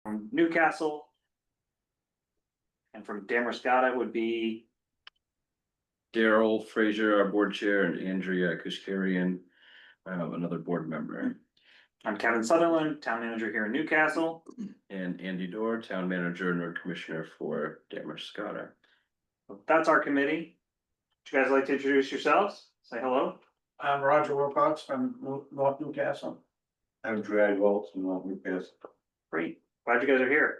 from Newcastle. And from Damariscotta would be Daryl Frazier, our board chair, and Andrea Kushkarian, another board member. I'm Kevin Sutherland, town manager here in Newcastle. And Andy Dorr, town manager and road commissioner for Damariscotta. That's our committee. Would you guys like to introduce yourselves? Say hello. I'm Roger Wilcox from North Newcastle. I'm Brad Waltz from North Newcastle. Great, glad you guys are here.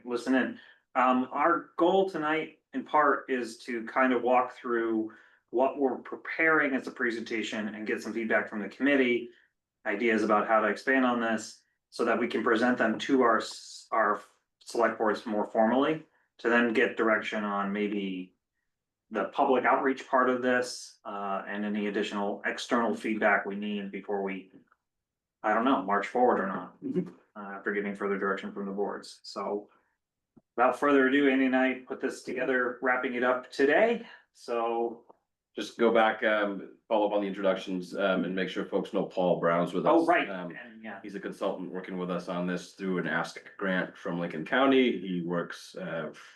Listen in. Our goal tonight in part is to kind of walk through what we're preparing as a presentation and get some feedback from the committee, ideas about how to expand on this, so that we can present them to our select boards more formally, to then get direction on maybe the public outreach part of this, and any additional external feedback we need before we, I don't know, march forward or not, after getting further direction from the boards. So without further ado, Andy and I put this together, wrapping it up today. So Just go back, follow up on the introductions, and make sure folks know Paul Brown's with us. oh, right, and yeah, He's a consultant working with us on this through an Ask grant from Lincoln County. He works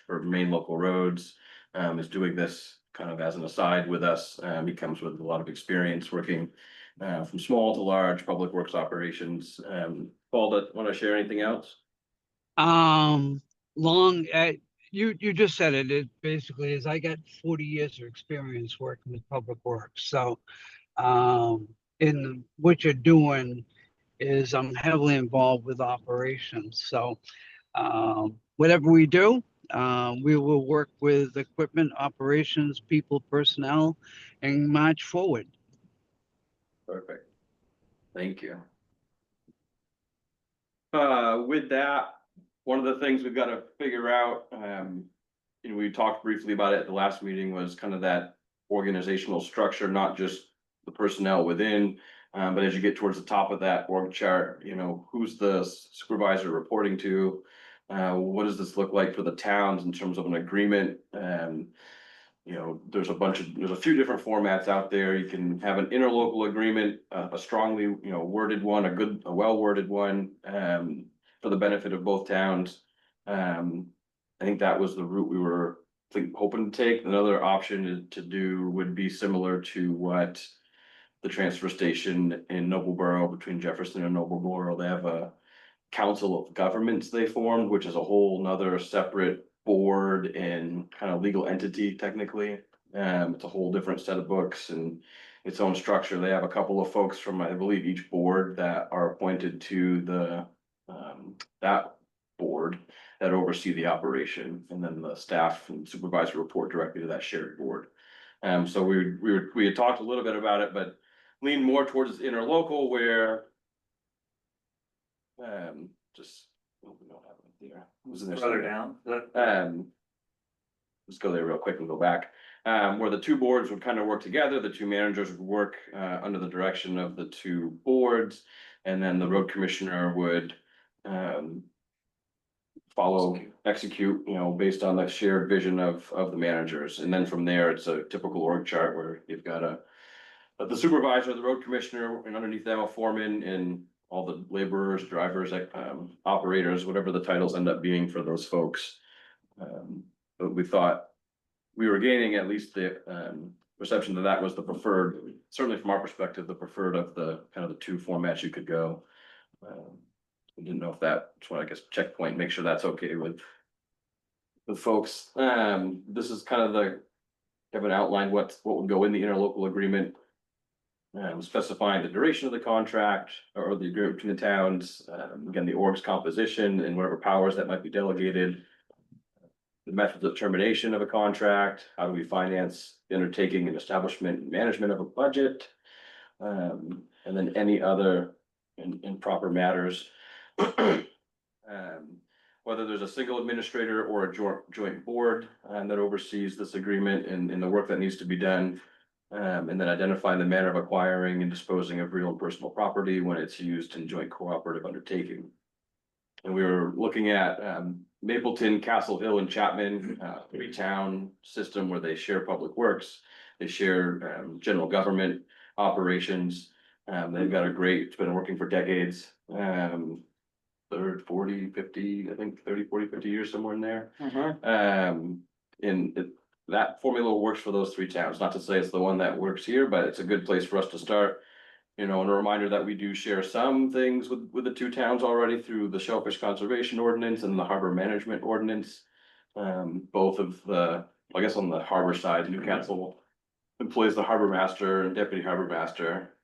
for Maine Local Roads, is doing this kind of as an aside with us. He comes with a lot of experience working from small to large public works operations. Paul, want to share anything else? You just said it. It basically is, I got 40 years of experience working with public works. So in what you're doing is I'm heavily involved with operations. So whatever we do, we will work with equipment, operations, people, personnel, and march forward. Perfect. Thank you. With that, one of the things we've got to figure out, we talked briefly about it at the last meeting, was kind of that organizational structure, not just the personnel within, but as you get towards the top of that org chart, who's the supervisor reporting to? What does this look like for the towns in terms of an agreement? There's a few different formats out there. You can have an interlocal agreement, a strongly, worded one, a well-worded one, for the benefit of both towns. I think that was the route we were hoping to take. Another option to do would be similar to what the transfer station in Nobleboro, between Jefferson and Nobleboro, they have a council of governments they formed, which is a whole nother separate board and kind of legal entity technically. It's a whole different set of books and its own structure. They have a couple of folks from, I believe, each board that are appointed to the that board that oversee the operation, and then the staff and supervisor report directly to that shared board. So we had talked a little bit about it, but lean more towards interlocal, where just we don't have it there. It was in there further somewhere. down. Let's go there real quick and go back. Where the two boards would kind of work together, the two managers would work under the direction of the two boards, and then the road commissioner would execute, based on the shared vision of the managers. And then from there, it's a typical org chart where you've got the supervisor, the road commissioner, and underneath them a foreman, and all the laborers, drivers, operators, whatever the titles end up being for those folks. But we thought we were gaining at least the perception that was the preferred, certainly from our perspective, the preferred of the kind of the two formats you could go. I didn't know if that's what, I guess, checkpoint, make sure that's okay with folks. This is kind of Kevin outlined what would go in the interlocal agreement, specifying the duration of the contract or the agreement between the towns, again, the org's composition and whatever powers that might be delegated, the methods of termination of a contract, how do we finance the undertaking and establishment and management of a budget, and then any other improper matters. Whether there's a single administrator or a joint board that oversees this agreement and the work that needs to be done, and then identifying the manner of acquiring and disposing of real and personal property when it's used in joint cooperative undertaking. And we were looking at Mapleton, Castle Hill, and Chapman, three-town system where they share public works, they share general government operations. They've got it's been working for decades. third, 40, 50, I think 30, 40, 50 years, somewhere in there. Mhm. And that formula works for those three towns, not to say it's the one that works here, but it's a good place for us to start. You know, and a reminder that we do share some things with the two towns already through the Shellfish Conservation Ordinance and the Harbor Management Ordinance. Both of the, I guess on the harbor side, Newcastle employs the harbor master and deputy harbor master.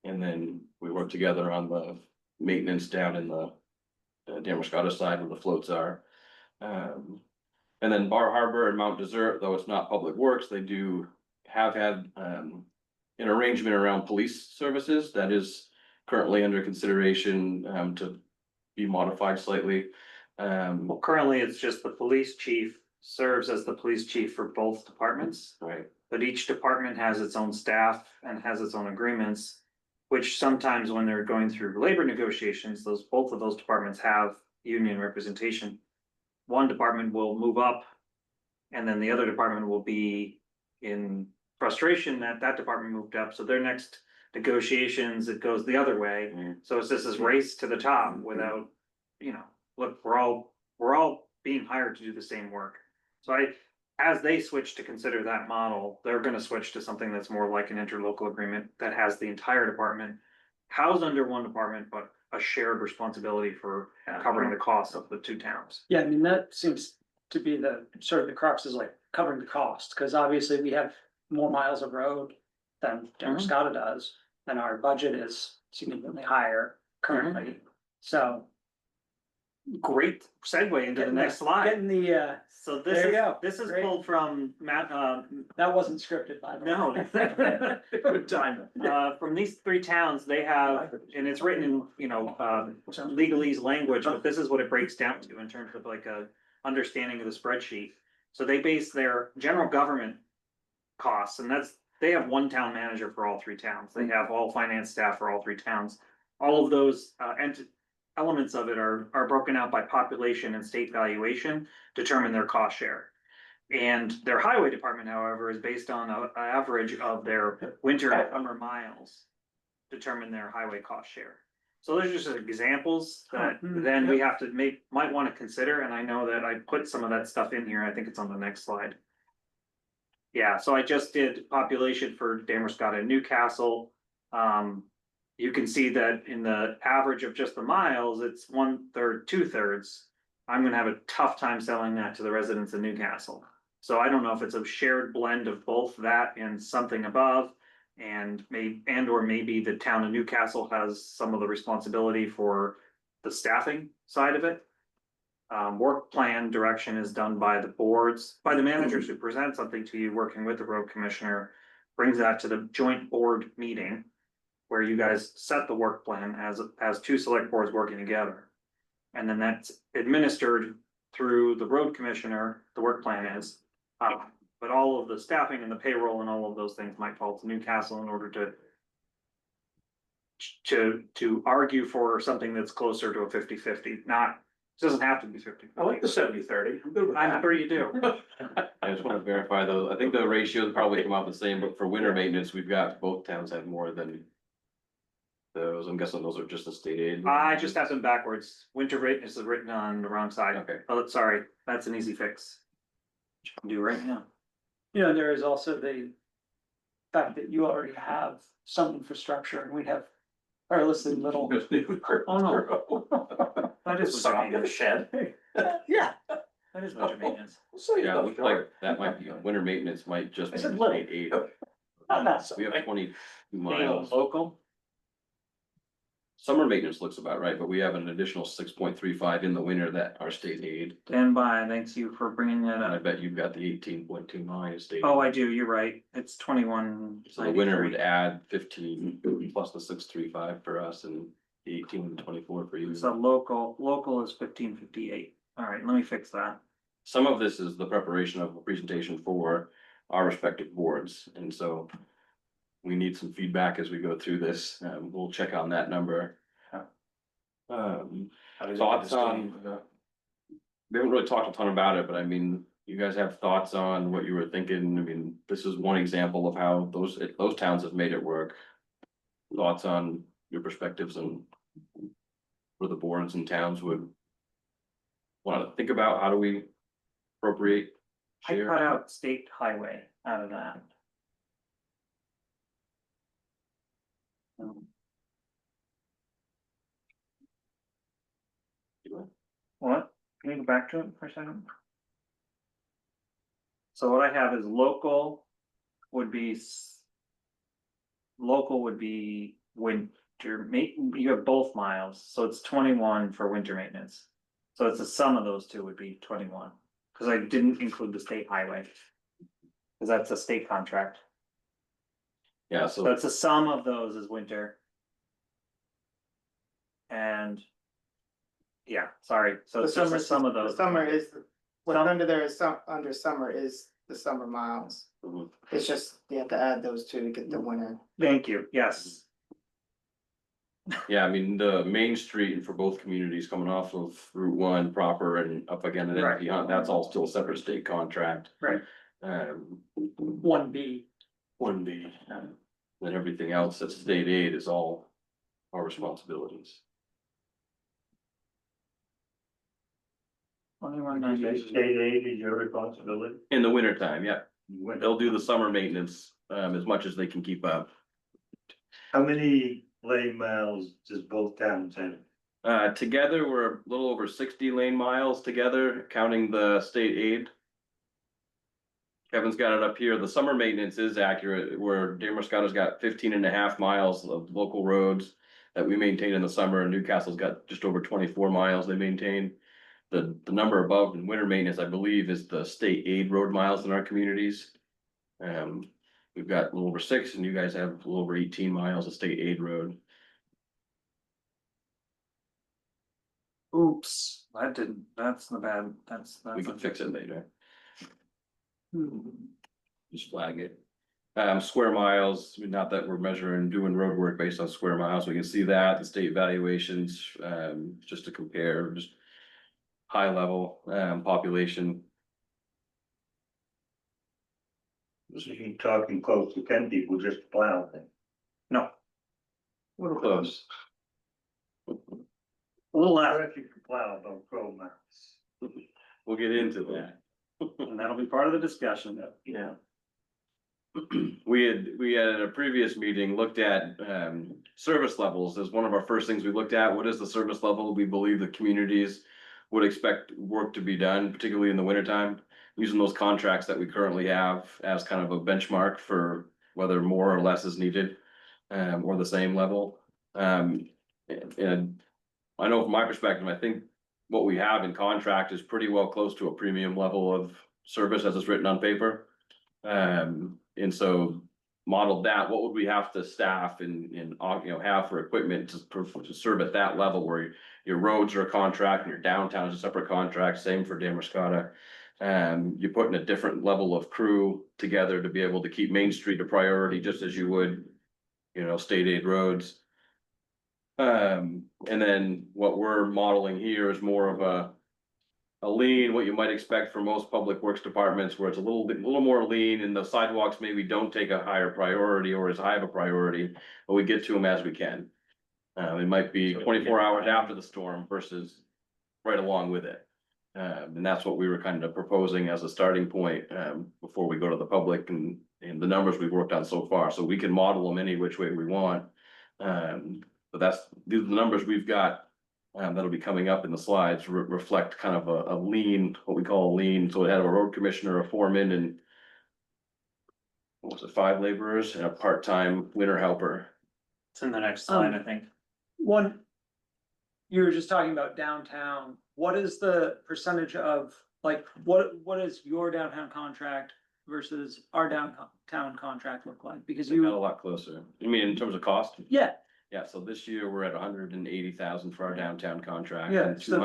And then we work together on the maintenance down in the Damariscotta side where the floats are. And then Bar Harbor and Mount Desert, though it's not public works, they do have had an arrangement around police services that is currently under consideration to be modified slightly. Well, currently, it's just the police chief serves as the police chief for both departments. Right, But each department has its own staff and has its own agreements. Which sometimes when they're going through labor negotiations, both of those departments have union representation. One department will move up. And then the other department will be in frustration that that department moved up, so their next negotiations, it goes the other way. So it's just this race to the top without, you know, look, we're all being hired to do the same work. So as they switch to consider that model, they're gonna switch to something that's more like an interlocal agreement that has the entire department housed under one department, but a shared responsibility for covering the cost of the two towns. Yeah, I mean, that seems to be the sort of the crux is like covering the cost, because obviously we have more miles of road than Damariscotta does, and our budget is significantly higher currently, so. Great segue into the next slide. Getting the, So there you go. this is Great. pulled from Matt, that wasn't scripted, by the way. no. Good time. From these three towns, they have, and it's written in, you know, legalese language, but this is what it breaks down to in terms of like a understanding of the spreadsheet. So they base their general government costs, and they have one town manager for all three towns. They have all finance staff for all three towns. All of those, elements of it are broken out by population and state valuation, determine their cost share. And their highway department, however, is based on an average of their winter and summer miles, determine their highway cost share. So those are just examples that then we have to might want to consider, and I know that I put some of that stuff in here, I think it's on the next slide. Yeah, so I just did population for Damariscotta and Newcastle. You can see that in the average of just the miles, it's 1/3, 2/3. I'm gonna have a tough time selling that to the residents of Newcastle. So I don't know if it's a shared blend of both that and something above. And maybe the town of Newcastle has some of the responsibility for the staffing side of it. Work plan direction is done by the boards, by the managers who present something to you, working with the road commissioner. Brings that to the joint board meeting, where you guys set the work plan as two select boards working together. And then that's administered through the road commissioner, the work plan is. But all of the staffing and the payroll and all of those things might fall to Newcastle in order to argue for something that's closer to a 50-50. Not, it doesn't have to be 50. I like the 70-30. I'm good with I'm that. sure you do. I just wanna verify though, I think the ratios probably come out the same, but for winter maintenance, we've got, both towns have more than those. I'm guessing those are just the state aid. I just have them backwards. Winter rate is written on the wrong side. Okay. Oh, sorry, that's an easy fix. Which I can do right now. You know, there is also the fact that you already have some infrastructure, and we have fairly little. Oh, no. That is winter maintenance. Shed. Yeah, That is winter maintenance. Yeah, it looks like that might be, winter maintenance might just I be said little. state aid. not that. We have 22 Being miles. local, Summer maintenance looks about right, but we have an additional 6.35 in the winter that are state aid. stand by, thanks you for bringing that And I up. bet you've got the 18.29 is state. Oh, aid. I do, you're right, it's 21. So the winter would add 15 plus the 635 for us and the 18.24 for you. So local is 1558. All right, let me fix that. Some of this is the preparation of a presentation for our respective boards, and so we need some feedback as we go through this. We'll check on that number. Thoughts on, we haven't really talked a ton about it, but I mean, you guys have thoughts on what you were thinking? I mean, this is one example of how those towns have made it work. Thoughts on your perspectives and where the boards and towns would want to think about, how do we appropriate I share? cut out state highway out of that. What? Can you go back to it for a second? So what I have is local would be. Local would be winter, you have both miles, so it's 21 for winter maintenance. So it's the sum of those two would be 21, cause I didn't include the state highway. Cause that's a state contract, Yeah, so so it's the sum of those is winter. And. Yeah, sorry, so The it's just summer, the sum of the those. summer is, what's Some- under there is under summer is the summer miles. mhm. It's just, you have to add those two to get the winter. Thank you, yes, Yeah, I mean, the main street for both communities coming off of Route 1 proper and up again and then Right. beyond, that's all still a separate state contract. right, 1B. 1B. Then everything else that's state aid is all our responsibilities. 2198. State aid is your responsibility. In the winter time, yeah, When- they'll do the summer maintenance, as much as they can keep up. How many lane miles does both towns have? Together, we're a little over 60 lane miles together, counting the state aid. Kevin's got it up here. The summer maintenance is accurate, where Damariscotta's got 15.5 miles of local roads that we maintain in the summer, and Newcastle's got just over 24 miles they maintain. The number above in winter maintenance, I believe, is the state aid road miles in our communities. We've got a little over 6, and you guys have a little over 18 miles of state aid road. Oops, that didn't, that's the bad, that's. We can fix it later. Hmm. Just flag it. Square miles, not that we're measuring, doing road work based on square miles, we can see that, the state valuations, just to compare, just. High level, population. So you're talking close to 10 people just to plow then? No, Close. a little less, What if you can plow about 12 miles? We'll get into that. and that'll be part of the discussion. Yeah. We had in a previous meeting looked at service levels as one of our first things we looked at. What is the service level we believe the communities would expect work to be done, particularly in the wintertime, using those contracts that we currently have as kind of a benchmark for whether more or less is needed, or the same level. And I know from my perspective, I think what we have in contract is pretty well close to a premium level of service as it's written on paper. And so modeled that, what would we have to staff and have for equipment to serve at that level where your roads are a contract and your downtown is a separate contract, same for Damariscotta. You're putting a different level of crew together to be able to keep Main Street a priority, just as you would, state aid roads. And then what we're modeling here is more of a lean, what you might expect from most public works departments, where it's a little more lean, and the sidewalks maybe don't take a higher priority or as high of a priority, but we get to them as we can. It might be 24 hours after the storm versus right along with it. And that's what we were kind of proposing as a starting point, before we go to the public and the numbers we've worked on so far, so we can model them any which way we want. But these are the numbers we've got. That'll be coming up in the slides, reflect kind of a lean, what we call a lean, so it had a road commissioner, a foreman, and what was it, 5 laborers and a part-time winter helper. It's in the next slide, I think. One, you were just talking about downtown, what is the percentage of, like, what is your downtown contract versus our downtown contract look like? Because They got a you, lot closer. You mean in terms of cost? yeah, Yeah, so this year we're at 180,000 for our downtown contract. Yeah, And so-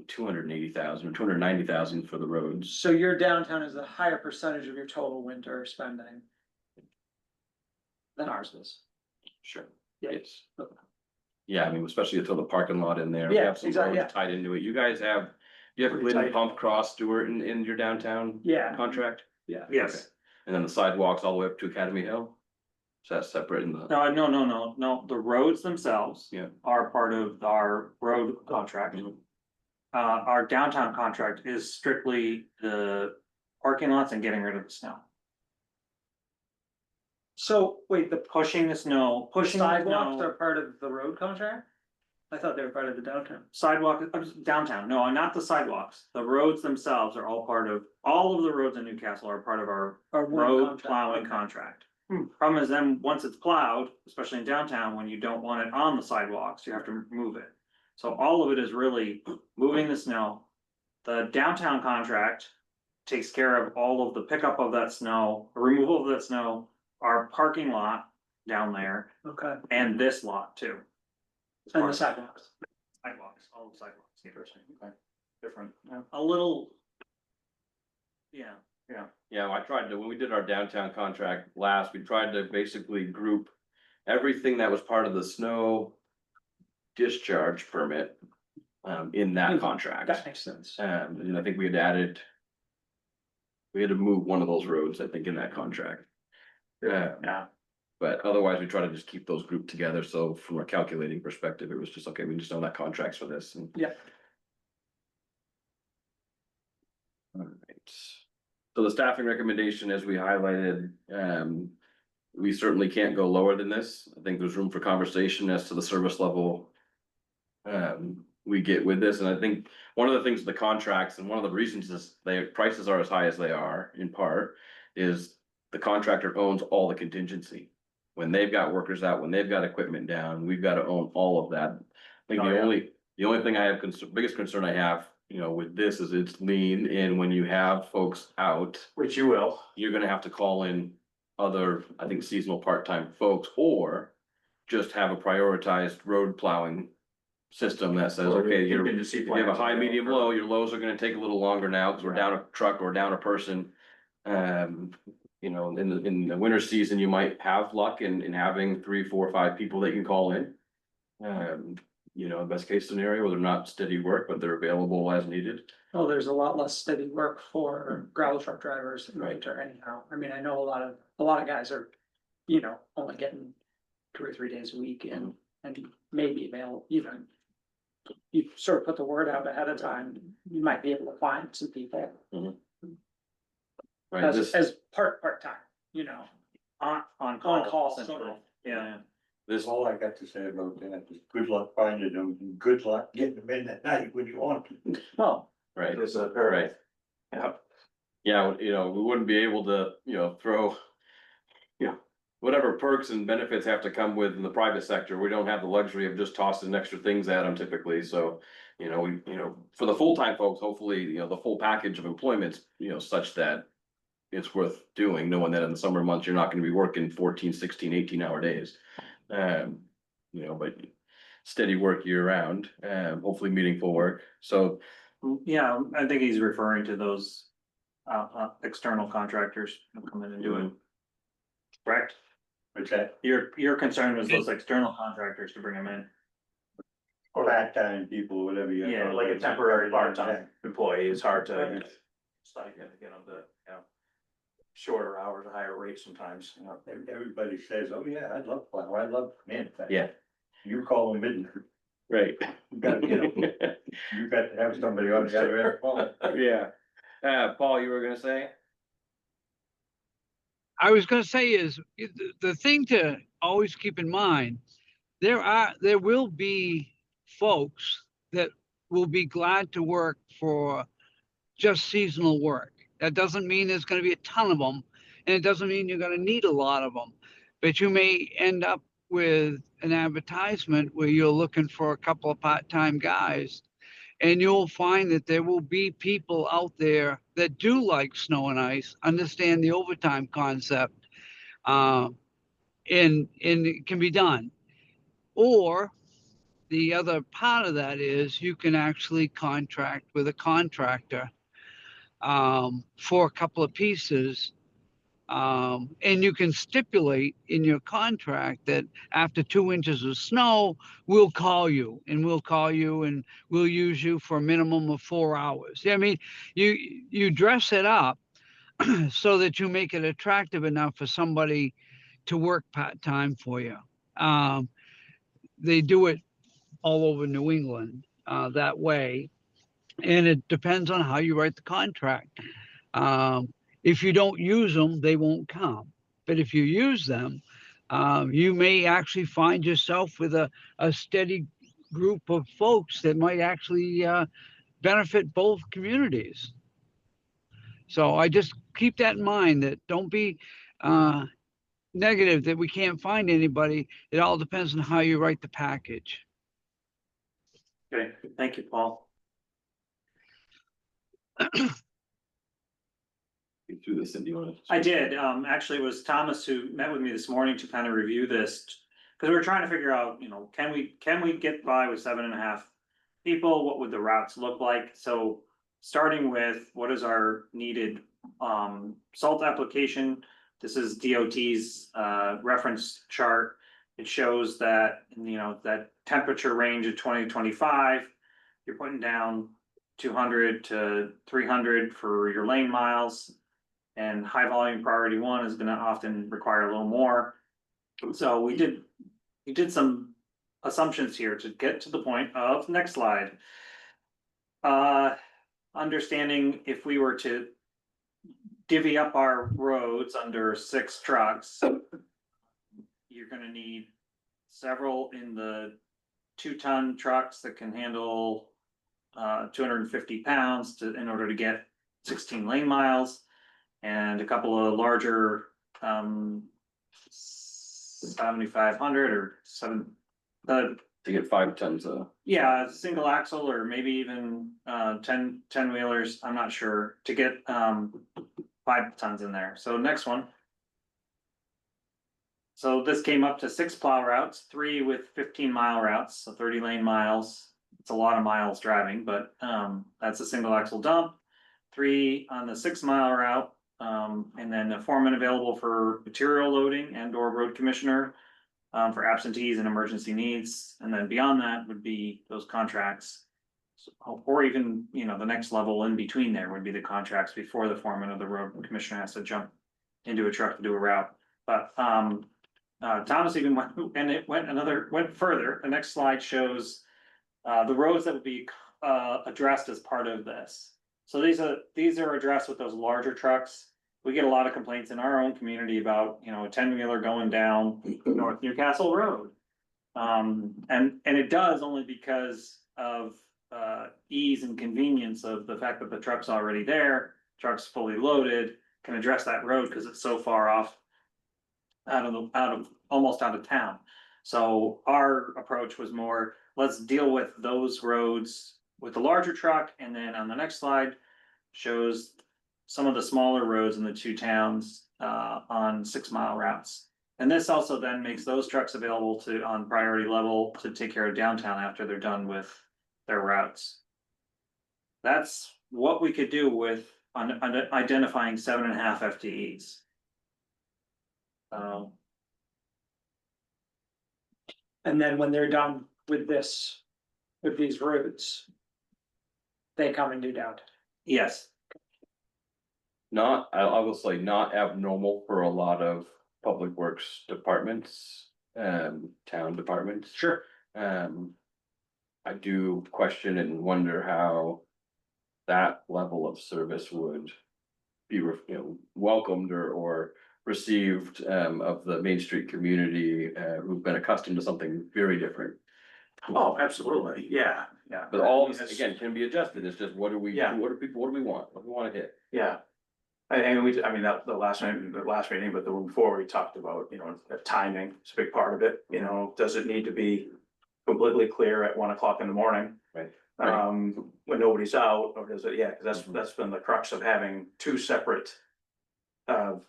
280,000 or 290,000 for the roads. so your downtown is a higher percentage of your total winter spending than ours is. Sure. Yeah. Yes. Yeah, I mean, especially to throw the parking lot in there. We Yeah, have some exactly, roads tied into it. You guys do you have Pretty Glidden tight. Pump Cross Stewart in your downtown Yeah, contract? yeah. Yes, And then the sidewalks all the way up to Academy Hill? Is that separate in the? No, the roads themselves. Yeah. Are part of our road contract. Our downtown contract is strictly the parking lots and getting rid of the snow. So, wait, the Pushing the snow, pushing the sidewalks snow, are part of the road contract? I thought they were part of the downtown. sidewalk, downtown, no, not the sidewalks. The roads themselves are all all of the roads in Newcastle are part of our Or one road contract, plowing okay. contract. Problem is then, once it's plowed, especially in downtown, when you don't want it on the sidewalks, you have to move it. So all of it is really moving the snow. The downtown contract takes care of all of the pickup of that snow, removal of that snow, our parking lot down there, Okay, and this lot too. and the sidewalks. Sidewalks, all the sidewalks. Interesting, okay. Different. A little. Yeah. Yeah, I tried to, when we did our downtown contract last, we tried to basically group everything that was part of the snow discharge permit in that contract. That makes sense. And I think we had to move one of those roads, I think, in that contract. Yeah. But otherwise, we try to just keep those grouped together, so from a calculating perspective, it was just, okay, we just know that contract's for this. And Yeah. all right. So the staffing recommendation, as we highlighted, we certainly can't go lower than this. I think there's room for conversation as to the service level we get with this, and I think one of the things with the contracts, and one of the reasons is their prices are as high as they are, in part, is the contractor owns all the contingency. When they've got workers out, when they've got equipment down, we've got to own all of that. I think Oh, yeah. the only thing I have, biggest concern I have, with this is it's lean, and when you have folks out, Which you will. you're gonna have to call in other, I think, seasonal part-time folks, or just have a prioritized road plowing system that says, okay, you have a high, medium, low, your lows are gonna take a little longer now, because we're down a truck or down a person. In the winter season, you might have luck in having 3, 4, 5 people that you can call in. Best case scenario, they're not steady work, but they're available as needed. Well, there's a lot less steady work for gravel truck drivers in winter anyhow. I mean, I know a lot of guys are, only getting 2 or 3 days a week and maybe available, you sort of put the word out ahead of time, you might be able to find some people Right, as part-time, On call, call, sort of. yeah. That's all I got to say about that, is good luck finding them, and good luck getting them in at night when you want them. Well, right, There's a right. Yeah, we wouldn't be able to, throw. Whatever perks and benefits have to come with in the private sector, we don't have the luxury of just tossing extra things at them typically, so. For the full-time folks, hopefully, the full package of employment's, such that. It's worth doing, knowing that in the summer months, you're not gonna be working 14, 16, 18-hour days. But steady work year round, hopefully meaningful work, so. Yeah, I think he's referring to those external contractors who come in and do it. Correct? What's that? Your concern was those external contractors to bring them in. Part-time people, whatever you. Yeah, like a temporary part-time employee, it's hard to. It's like, get them to, shorter hours, higher rates sometimes. Everybody says, oh yeah, I'd love plow, I'd love man. Yeah. You call them midnight, Right. you gotta get them, you got to have somebody on the other end of the phone. Yeah, Paul, you were gonna say? I was gonna say is, the thing to always keep in mind, there will be folks that will be glad to work for just seasonal work. That doesn't mean there's gonna be a ton of them, and it doesn't mean you're gonna need a lot of them. But you may end up with an advertisement where you're looking for a couple of part-time guys. And you'll find that there will be people out there that do like snow and ice, understand the overtime concept, and it can be done. Or the other part of that is you can actually contract with a contractor for a couple of pieces. And you can stipulate in your contract that after 2 inches of snow, we'll call you and we'll use you for a minimum of 4 hours. I mean, you dress it up so that you make it attractive enough for somebody, to work part-time for you. They do it all over New England, that way. And it depends on how you write the contract. If you don't use them, they won't come. But if you use them, you may actually find yourself with a steady group of folks that might actually benefit both communities. So I just keep that in mind, that don't be negative that we can't find anybody. It all depends on how you write the package. Okay, thank you, Paul. Through this, and do you wanna? I did, actually, it was Thomas who met with me this morning to kind of review this. Cause we were trying to figure out, you know, can we get by with 7.5 people? What would the routes look like? So starting with what is our needed, salt application? This is DOT's, reference chart. It shows that, you know, that temperature range of 2025, you're putting down 200 to 300 for your lane miles. And high volume priority one is gonna often require a little more. So we did some assumptions here to get to the point of next slide. Understanding if we were to divvy up our roads under 6 trucks, you're gonna need several in the 2-ton trucks that can handle 250 pounds in order to get 16 lane miles. And a couple of larger 7,500 or 7, To get 5 tons of. yeah, single axle or maybe even 10 wheelers, I'm not sure, to get 5 tons in there. So next one. So this came up to 6 plow routes, 3 with 15-mile routes, so 30 lane miles. It's a lot of miles driving, but that's a single axle dump. 3 on the 6-mile route. And then a foreman available for material loading and or road commissioner for absentees and emergency needs. And then beyond that would be those contracts. Or even, you know, the next level in between there would be the contracts before the foreman or the road commissioner has to jump into a truck to do a route. But Thomas even went, and it went further. The next slide shows the roads that would be addressed as part of this. So these are addressed with those larger trucks. We get a lot of complaints in our own community about, you know, a 10-wheeler going down North Newcastle Road. And it does only because of ease and convenience of the fact that the truck's already there, truck's fully loaded, can address that road because it's so far off almost out of town. So our approach was more, let's deal with those roads with the larger truck, and then on the next slide shows some of the smaller roads in the 2 towns on 6-mile routes. And this also then makes those trucks available on priority level to take care of downtown after they're done with their routes. That's what we could do with identifying 7.5 FTEs. And then when they're done with these routes, they come and do downtown. Yes, I will say not abnormal for a lot of public works departments, town departments. sure. I do question and wonder how that level of service would be, welcomed or received, of the Main Street community, who've been accustomed to something very different. Oh, absolutely, yeah. But all I mean, this, again, can be adjusted, it's just what do we, Yeah. what do we want, what do we wanna hit? Yeah. That the last meeting, but the one before, we talked about, you know, the timing, it's a big part of it, you know, does it need to be completely clear at 1 o'clock in the morning? Right. When nobody's out, or does it, yeah, cause that's been the crux of having 2 separate. 2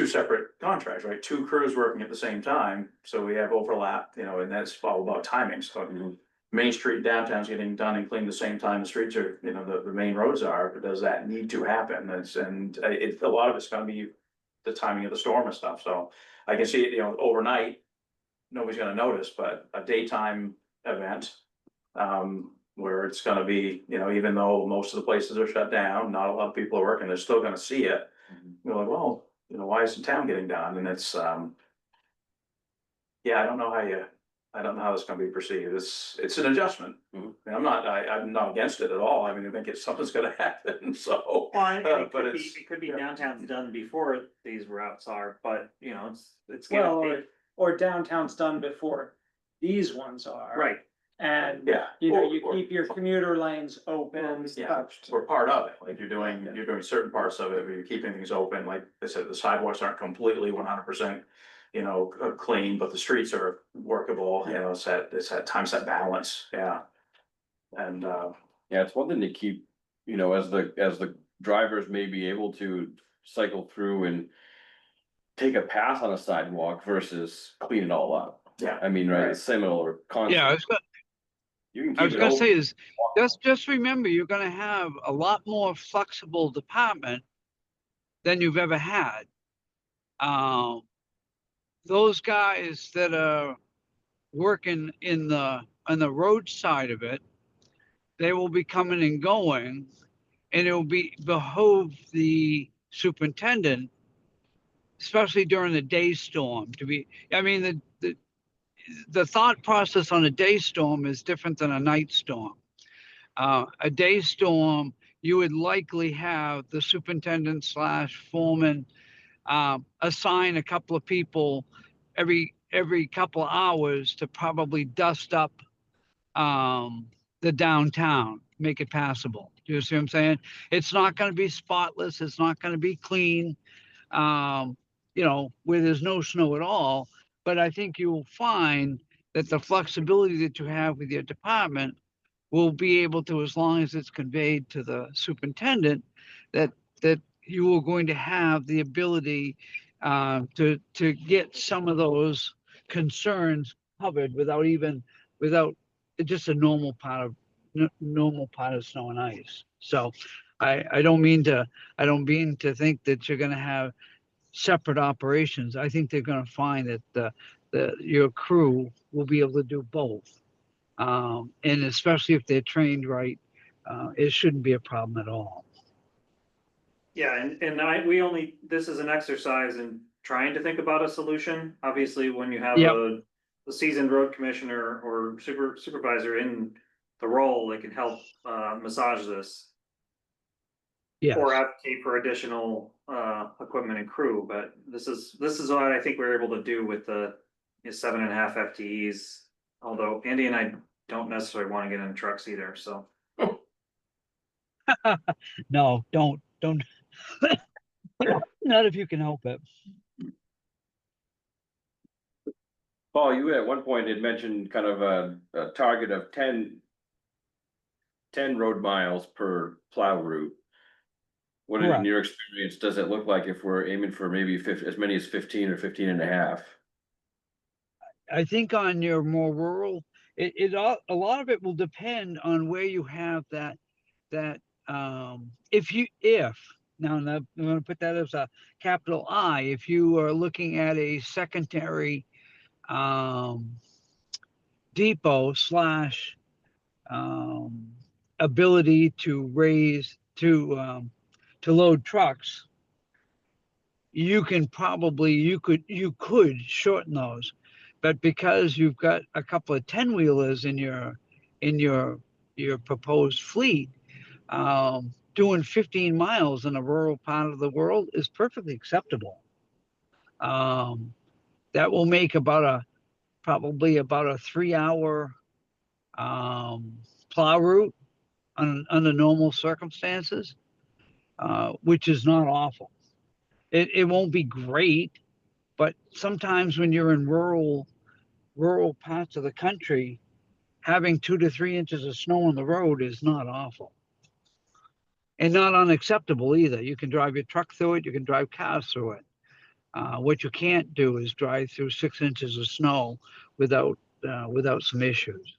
separate contracts, right, 2 crews working at the same time, so we have overlap, you know, and that's all about timing, so. Main Street downtown's getting done and cleaned the same time the streets are, you know, the main roads are, but does that need to happen? A lot of it's gonna be the timing of the storm and stuff, so I can see it, you know, overnight. Nobody's gonna notice, but a daytime event, where it's gonna be, you know, even though most of the places are shut down, not a lot of people are working, they're still gonna see it. You're like, well, you know, why isn't town getting done? And it's, Yeah, I don't know how it's gonna be perceived. It's an adjustment. Mhm. And I'm not against it at all. I mean, I think something's gonna happen, so. Well, and it But could be, it's- it could be yeah. downtown's done before these routes are, but you know, it's. Well, gonna take- or downtown's done before these ones are. Right, And, Yeah. you know, Or- you or- keep your commuter lanes open. Yeah, we're part of it, like you're doing certain parts of it, where you're keeping things open, like I said, the sidewalks aren't completely 100%. Clean, but the streets are workable, it's that times that balance, yeah. And, Yeah, it's one thing to keep, as the drivers may be able to cycle through and take a pass on a sidewalk versus clean it all up. yeah, I mean, right, it's similar concept. Yeah, You can I was keep it gonna say open. is, just remember, you're gonna have a lot more flexible department than you've ever had. Um, those guys that are working on the road side of it, they will be coming and going, and it will be behove the superintendent, especially during the day storm, to be, I mean, the thought process on a day storm is different than a night storm. A day storm, you would likely have the superintendent slash foreman assign a couple of people every couple of hours to probably dust up the downtown, make it passable. You see what I'm saying? It's not going to be spotless. It's not going to be clean. Where there's no snow at all. But I think you'll find that the flexibility that you have with your department will be able to, as long as it's conveyed to the superintendent, that you are going to have the ability to get some of those concerns covered without just a normal part of snow and ice. So I don't mean to think that you're going to have separate operations. I think they're going to find that your crew will be able to do both. And especially if they're trained right, it shouldn't be a problem at all. yeah, and this is an exercise in trying to think about a solution. Obviously, when you have Yep. a seasoned road commissioner or supervisor in the role, they can help massage this. Yes. Or advocate for additional equipment and crew, but this is what I think we're able to do with the 7.5 FTEs. Although Andy and I don't necessarily want to get in trucks either, so. No, don't. Not if you can help it. Paul, you at one point had mentioned kind of a target of 10 road miles per plow route. What in Correct. your experience does it look like if we're aiming for maybe as many as 15 or 15 and a half? I think on your more rural, a lot of it will depend on where you have that if now I'm going to put that as a capital I, if you are looking at a secondary depot slash ability to load trucks, you could shorten those, but because you've got a couple of 10-wheelers in your proposed fleet, doing 15 miles in a rural part of the world is perfectly acceptable. That will make probably about a 3-hour plow route under normal circumstances, which is not awful. It won't be great, but sometimes when you're in rural parts of the country, having 2 to 3 inches of snow on the road is not awful. And not unacceptable either. You can drive your truck through it, you can drive cars through it. What you can't do is drive through 6 inches of snow without some issues.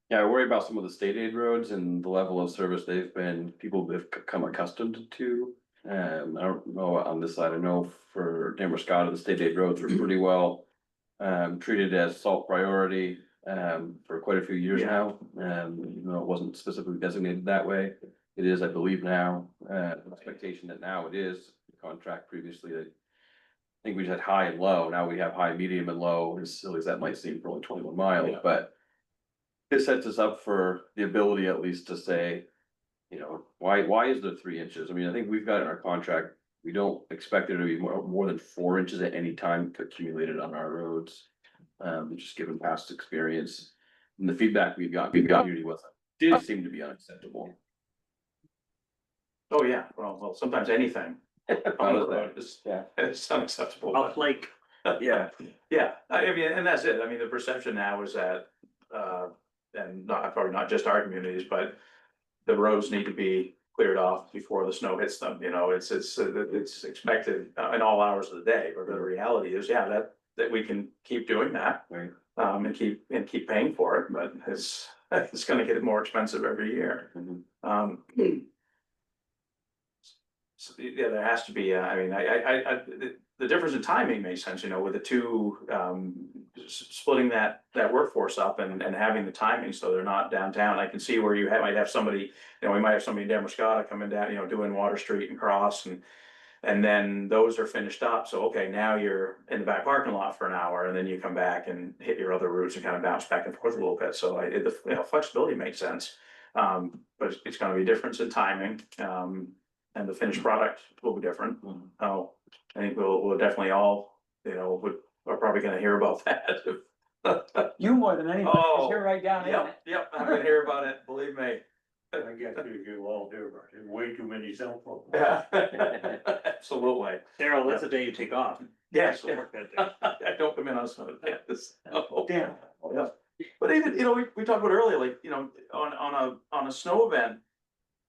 Yeah, I worry about some of the state aid roads and the level of service people have become accustomed to. I don't know on this side, I know for Damariscotta, the state aid roads are pretty well treated as salt priority for quite a few years Yeah. now. Even though it wasn't specifically designated that way. It is, I believe now, expectation that now it is, the contract previously, I think we just had high and low, now we have high, medium and low, as silly as that might seem for only 21 miles, Yeah. but. This sets us up for the ability at least to say, you know, why is there 3 inches? I mean, I think we've got in our contract, we don't expect there to be more than 4 inches at any time accumulated on our roads. Just given past experience and the feedback we've got community with it, did seem to be unacceptable. Oh, yeah, well, sometimes anything on the road is, Yeah. it's unacceptable. Up but- like, Yeah, Yeah, I mean, and that's it. I mean, the perception now is that, and not, probably not just our communities, but the roads need to be cleared off before the snow hits them, you know, it's expected in all hours of the day, but the reality is, yeah, that we can keep doing that. right. And keep paying for it, but it's gonna get more expensive every year. Mhm. So, yeah, there has to be, I mean, the difference in timing makes sense, you know, with the two, splitting that workforce up and having the timing, so they're not downtown. I can see where you might have somebody, you know, we might have somebody in Damariscotta coming down, you know, doing Water Street and Cross and then those are finished up, so okay, now you're in the back parking lot for an hour, and then you come back and hit your other routes and kind of bounce back and forth a little bit, so the you know, flexibility makes sense. But it's gonna be a difference in timing, and the finished product will be different. Oh, I think we'll definitely all, you know, we're probably gonna hear about that. You more than anybody, 'cause you're right down in it. Yep, I'm gonna hear about it, believe me. I guess you all do, but there's way too many cell phones. Yeah, absolutely. Daryl, that's a day you take off. Yes, So work that day. I don't come in on snow days. Damn. Yeah, but even, you know, we talked about earlier, like, you know, on a snow event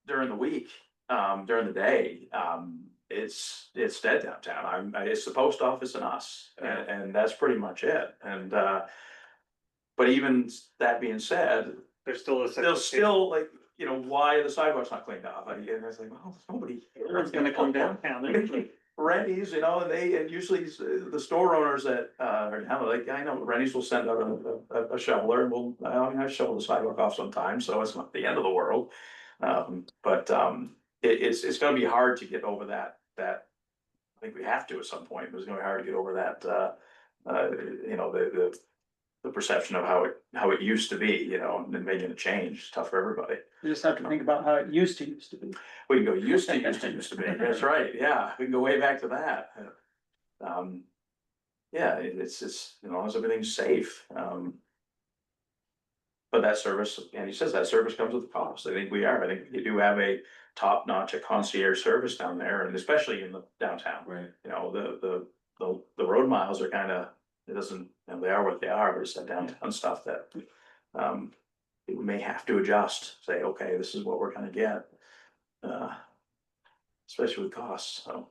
during the week, during the day, it's dead downtown. It's the post office and us, and that's pretty much it. And, but even that being said, There's still a. there's still like, you know, why the sidewalk's not cleaned off? And I was like, well, there's nobody here. Everyone's gonna come downtown. Rennie's, you know, and usually the store owners that are down, like, I know Rennie's will send out a shoveler, and I mean, I shovel the sidewalk off sometimes, so it's not the end of the world. But it's gonna be hard to get over that, I think we have to at some point, but it's gonna be hard to get over that, you know, the perception of how it used to be, you know, and making a change, it's tough for everybody. You just have to think about how it used to be. We can go used to be, that's right, yeah, we can go way back to that. Yeah, it's, you know, as everything's safe, but that service, and he says that service comes with a cost. I think I think you do have a top-notch concierge service down there, and especially in the downtown. Right. You know, the road miles are kinda, it doesn't, you know, they are what they are, but it's that downtown stuff that, we may have to adjust, say, okay, this is what we're gonna get. Especially with costs, so.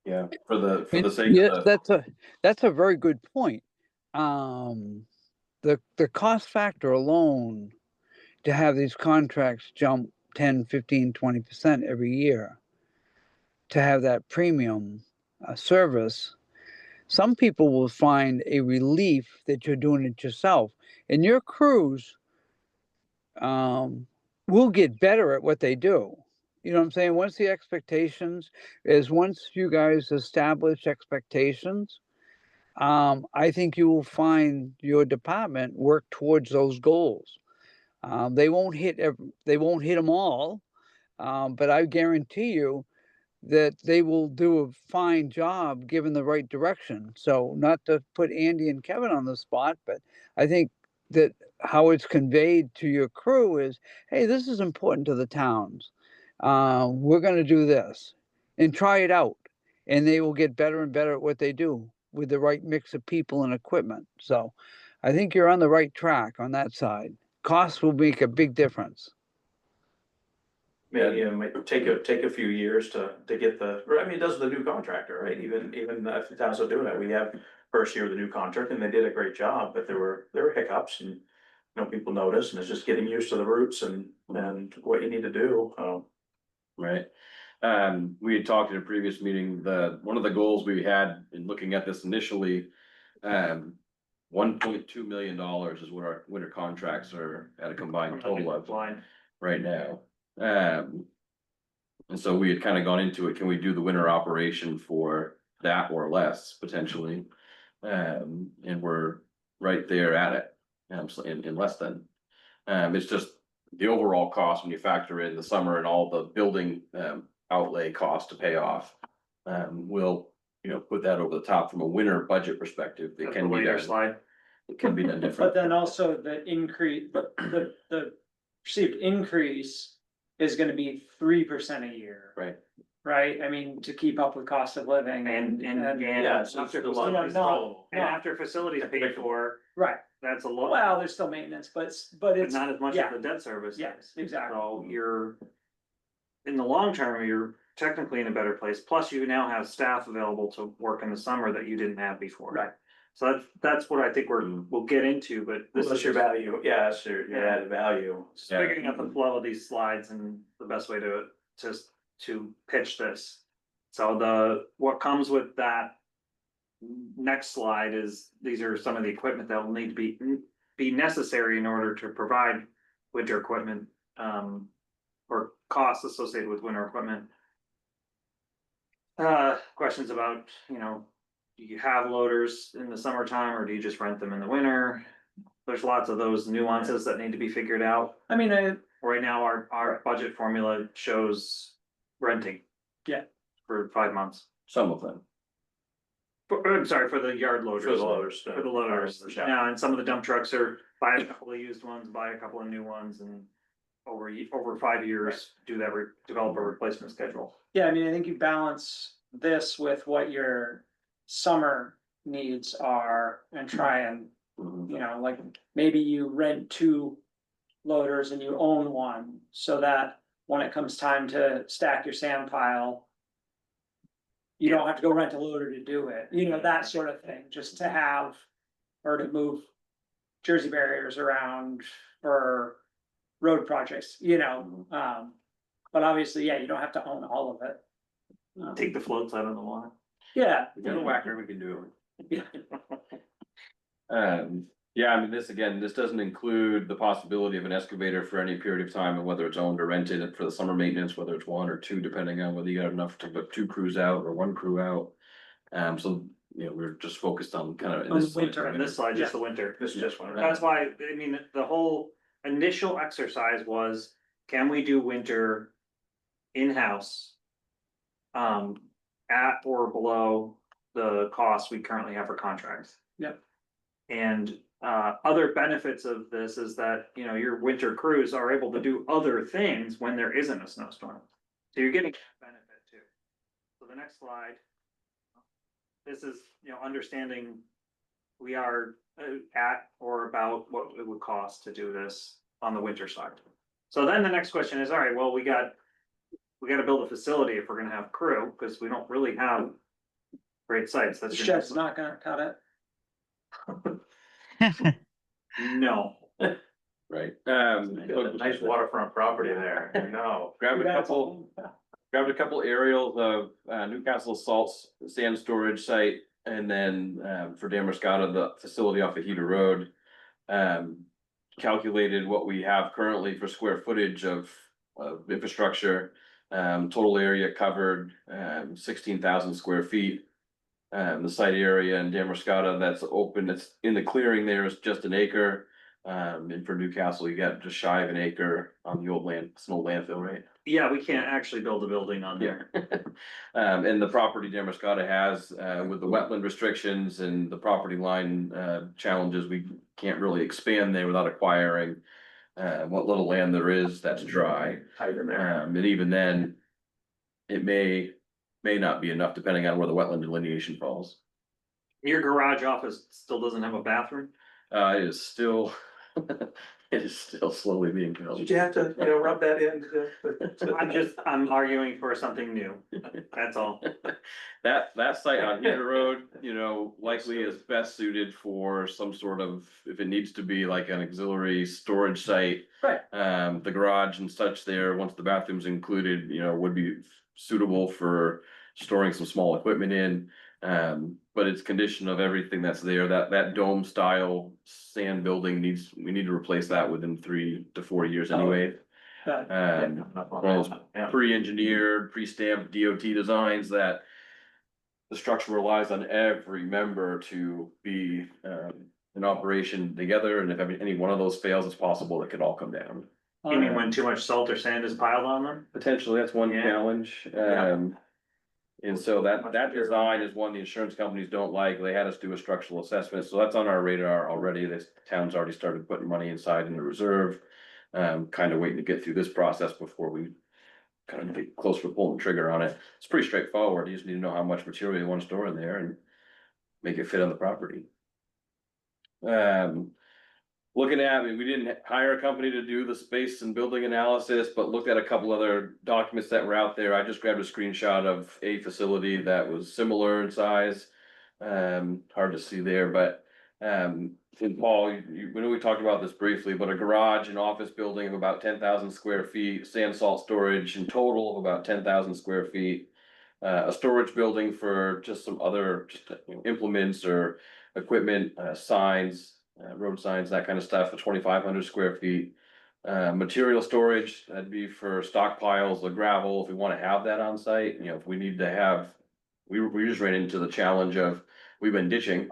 Yeah, for the sake Yeah, of the, that's a very good point. The cost factor alone to have these contracts jump 10, 15, 20% every year, to have that premium service, some people will find a relief that you're doing it yourself. And your crews will get better at what they do. You know what I'm saying? Once you guys establish expectations, I think you will find your department work towards those goals. They won't hit them all, but I guarantee you that they will do a fine job given the right direction. So not to put Andy and Kevin on the spot, but I think that how it's conveyed to your crew is, hey, this is important to the towns. We're going to do this and try it out. And they will get better and better at what they do with the right mix of people and equipment. So I think you're on the right track on that side. Costs will make a big difference. Maybe it might take a few years to get I mean, it does with the new contractor, right? Even if the towns are doing it, we have first year of the new contract and they did a great job, but there were hiccups and, you know, people notice, and it's just getting used to the routes and what you need to do. right. We had talked in a previous meeting, one of the goals we had in looking at this initially, $1.2 million is what our winter contracts are at a combined total of Line. right now. And so we had kind of gone into it, can we do the winter operation for that or less potentially? And we're right there at it, so in less than. It's just the overall cost when you factor in the summer and all the building, outlay cost to pay off. We'll, put that over the top from a winter budget perspective. It That's the can be later done, slide. it can be done But different. then also the increase, the perceived increase is gonna be 3% a year. Right. Right? I mean, to keep up with cost of living And, Yeah, it's after still a lot of facilities, no, and after facilities paid for, right, that's a lot. well, there's still maintenance, but But it's, not as much yeah. as the debt service. Yes, is. exactly. So you're, in the long term, you're technically in a better place, plus you now have staff available to work in the summer that you didn't have before. Right. So that's what I think we'll get into, but this That's is your just value, yeah, that's your Yeah. added value. Yeah. figuring out the flow of these slides and the best way to pitch this. So what comes with that next slide is, these are some of the equipment that will need to be necessary in order to provide winter equipment, or costs associated with winter equipment. Questions about, do you have loaders in the summertime or do you just rent them in the winter? There's lots of those nuances that need to be figured out. I mean, Right now, our budget formula shows renting. Yeah. For 5 months. Some of them. I'm sorry, for the yard loaders. For the loaders. For the loaders. Yeah. Now, and some of the dump trucks are buy a couple of used ones, buy a couple of new ones, and over 5 years, develop a replacement schedule. yeah, I mean, I think you balance this with what your summer needs are and try and, Mhm. like, maybe you rent 2 loaders and you own one, so that when it comes time to stack your sand pile, you don't have to go rent a loader to do it, that sort of thing, just to have, or to move Jersey barriers around for road projects, but obviously, yeah, you don't have to own all of it. Take the floats out of the water. Yeah. We got a whacker, we can do Yeah. it. Yeah, I mean, this doesn't include the possibility of an excavator for any period of time, and whether it's owned or rented for the summer maintenance, whether it's 1 or 2, depending on whether you got enough to put 2 crews out or 1 crew out. So, we're just focused on kind of. in On this the winter. And this slide, just the winter. This is just one. That's why, I mean, the whole initial exercise was, can we do winter in-house? At or below the cost we currently have for contracts. Yep. And other benefits of this is that, your winter crews are able to do other things when there isn't a snowstorm. So you're getting that benefit too. So the next slide. This is, understanding we are at or about what it would cost to do this on the winter side. So then the next question is, all right, well, we gotta build a facility if we're gonna have crew, because we don't really have great sites. The That's your shed's next- not gonna cut it. No. Right. Nice waterfront property there, Grabbed a couple aerials of Newcastle salts sand storage site, and then for Damariscotta, the facility off of Heater Road. Calculated what we have currently for square footage of infrastructure, total area covered, 16,000 square feet. The site area in Damariscotta that's open, it's in the clearing there is just an acre. And for Newcastle, you got just shy of an acre on the old it's an old landfill, right? Yeah, we can't actually build a building on there. And the property Damariscotta has, with the wetland restrictions and the property line, challenges, we can't really expand there without acquiring. What little land there is that's dry, and even then. It may not be enough depending on where the wetland delineation falls. Your garage office still doesn't have a bathroom? It is still, it is still slowly being built. Did you have to, rub that in? I'm arguing for something new, that's all. That site on Heater Road, likely is best suited for some sort of, if it needs to be like an auxiliary storage site. Right. The garage and such there, once the bathroom's included, would be suitable for storing some small equipment in. But it's condition of everything that's there, that dome style sand building we need to replace that within 3 to 4 years anyway. One of those Yeah. pre-engineered, pre-stamped DOT designs that the structure relies on every member to be, in operation together, and if any one of those fails, it's possible it could all come down. You mean when too much salt or sand is piled on them? Potentially, that's one Yeah. challenge, and so that design is one the insurance companies don't like. They had us do a structural assessment, so that's on our radar already. This town's already started putting money inside in the reserve. Kind of waiting to get through this process before we kind of get close to pulling the trigger on it. It's pretty straightforward. You just need to know how much material you want to store in there and make it fit on the property. Looking at, we didn't hire a company to do the space and building analysis, but looked at a couple other documents that were out there. I just grabbed a screenshot of a facility that was similar in size. Hard to see there, but, and Paul, we know we talked about this briefly, but a garage and office building of about 10,000 square feet, sand salt storage in total of about 10,000 square feet. A storage building for just some other implements or equipment, signs, road signs, that kind of stuff for 2,500 square feet. Material storage, that'd be for stockpiles of gravel, if we wanna have that on site, if we need to have. We just ran into the challenge of, we've been ditching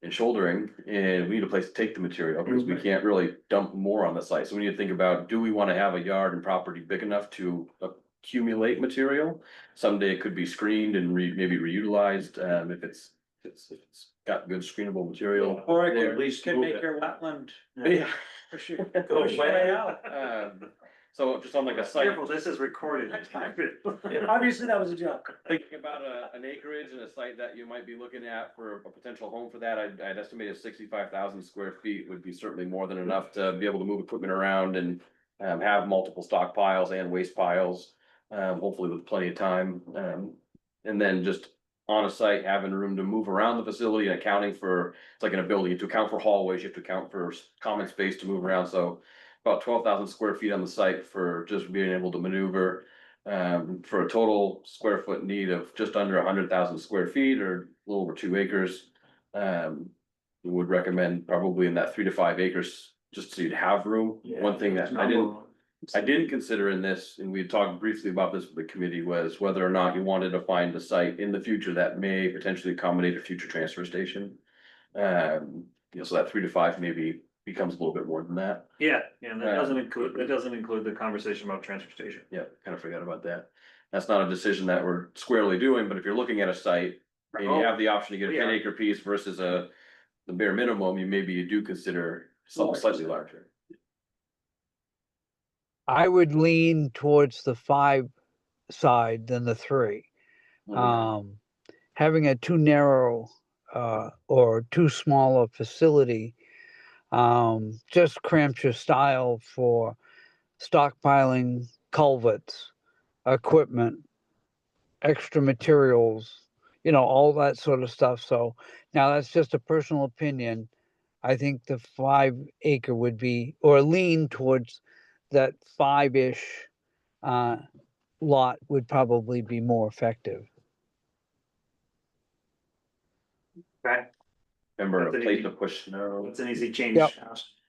and shouldering, and we need a place to take the material, because we can't really dump more on the site, so we need to think about, do we wanna have a yard and property big enough to accumulate material? Someday it could be screened and maybe reutilized, if it's got good screenable material. Or it there. could, at least could make your wetland. Yeah. Push your, Go push your way out. So just on like a site, Careful, this is recorded. Obviously, that was a joke. thinking about an acreage and a site that you might be looking at for a potential home for that, I'd estimate 65,000 square feet would be certainly more than enough to be able to move equipment around and have multiple stockpiles and waste piles, hopefully with plenty of time. And then just on a site, having room to move around the facility and accounting for, it's like in a building, you have to account for hallways, you have to account for common space to move around, so about 12,000 square feet on the site for just being able to maneuver. For a total square foot need of just under 100,000 square feet, or a little over 2 acres. We would recommend probably in that 3 to 5 acres, just so you'd have room. One thing that I didn't consider in this, and we had talked briefly about this with the committee, was whether or not you wanted to find a site in the future that may potentially accommodate a future transfer station. So that 3 to 5 maybe becomes a little bit more than that. Yeah, and that doesn't include the conversation about transfer station. Yeah, kind of forgot about that. That's not a decision that we're squarely doing, but if you're looking at a site and you have the option to get a Yeah. 10 acre piece versus the bare minimum, you do consider something slightly larger. I would lean towards the 5 side than the 3. Having a too narrow or too small a facility just cramps your style for stockpiling culverts, equipment, extra materials, all that sort of stuff. So now that's just a personal opinion. I think the 5 acre would be, or lean towards that 5-ish lot would probably be more effective. Okay, Remember That's a an place easy- to push snow, that's an easy change. Yep.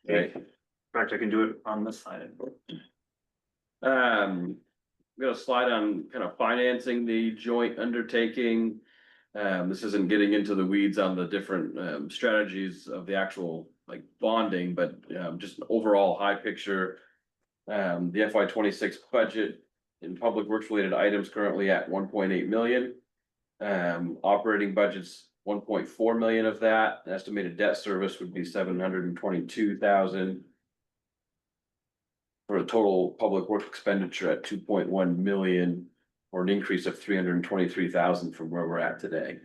right? In fact, I can do it on this side. We got a slide on kind of financing the joint undertaking. This isn't getting into the weeds on the different strategies of the actual like bonding, but just an overall high picture. The FY 26 budget in public works related items currently at 1.8 million. Operating budgets 1.4 million of that. Estimated debt service would be 722,000. For a total public work expenditure at 2.1 million, or an increase of 323,000 from where we're at today.